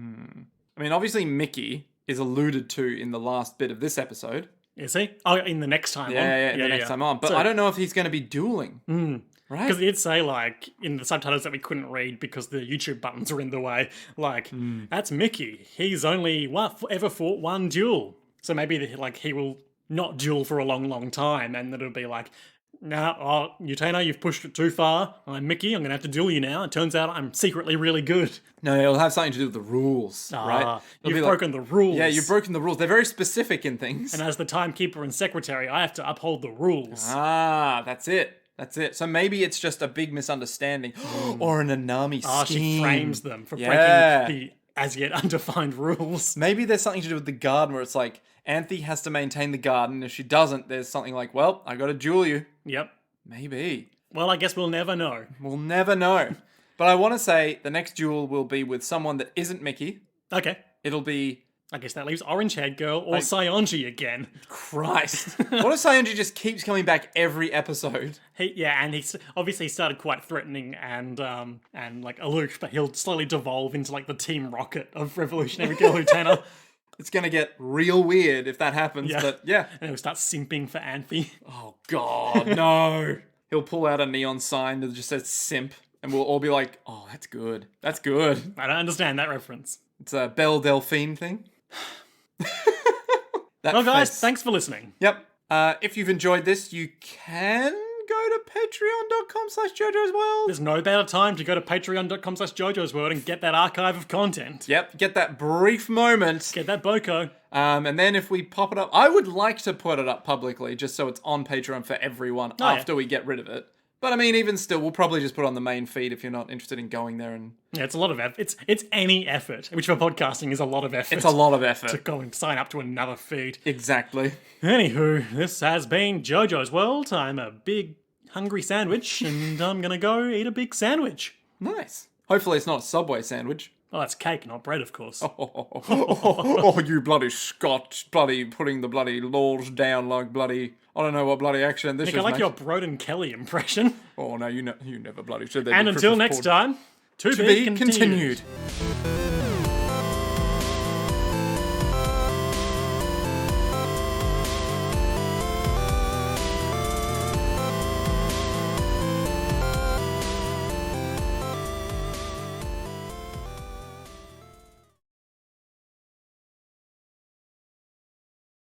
mean, obviously Mickey is alluded to in the last bit of this episode. Is he? Oh, in the next time on? Yeah, the next time on. But I don't know if he's going to be dueling. Right? Because it did say, like, in the subtitles that we couldn't read because the YouTube buttons are in the way, like, that's Mickey. He's only ever fought one duel. So maybe, he will not duel for a long, long time, and it'll be like, Utena, you've pushed it too far. I'm Mickey, I'm going to have to duel you now. It turns out I'm secretly really good. No, it'll have something to do with the rules, right? It'll You've be broken the rules. Yeah, you've broken the rules. They're very specific in things. And as the timekeeper and secretary, I have to uphold the rules. That's it. So maybe it's just a big misunderstanding. Or an Nanami scheme. She frames them for breaking the as yet undefined rules. Maybe there's something to do with the garden where it's like, Anthe has to maintain the garden. If she doesn't, there's something like, well, I gotta duel you. Yep. Maybe. Well, I guess we'll never know. We'll never know. But I want to say the next duel will be with someone that isn't Mickey. Okay. It'll be I guess that leaves Orange-Haired Girl or Saionji again. Christ. What if Saionji just keeps coming back every episode? And he's obviously started quite threatening and like aloof, but he'll slowly devolve into like the Team Rocket of Revolutionary Girl Utena. It's gonna get real weird if that happens, but yeah. And he'll start simping for Anthe. Oh god, no. He'll pull out a neon sign that just says simp, and we'll all be like, oh, that's good. That's good. I don't understand that reference. It's a Belle Delphine thing. Well, guys, thanks for listening. Yep. If you've enjoyed this, you can go to patreon.com/JoJo's World. There's no better time to go to patreon.com/JoJo's World and get that archive of content. Yep, get that brief moment. Get that boko. And then if we pop it up, I would like to put it up publicly just so it's on Patreon for everyone after we get rid of it. But I mean, even still, we'll probably just put it on the main feed if you're not interested in going there. And yeah, it's a lot of effort. It's any effort, which for podcasting is a lot of effort. it's a lot of effort. To go and sign up to another feed. Exactly. Anywho, this has been JoJo's World. I'm a big hungry sandwich, and I'm gonna go eat a big sandwich. Nice. Hopefully it's not a Subway sandwich. Oh, that's cake, not bread, of course. Oh, you bloody Scot, bloody putting the bloody laws down like bloody, I don't know what bloody accent this is. Nick, I like your Broden Kelly impression. Oh no, you never bloody said that. And until next time, to be continued.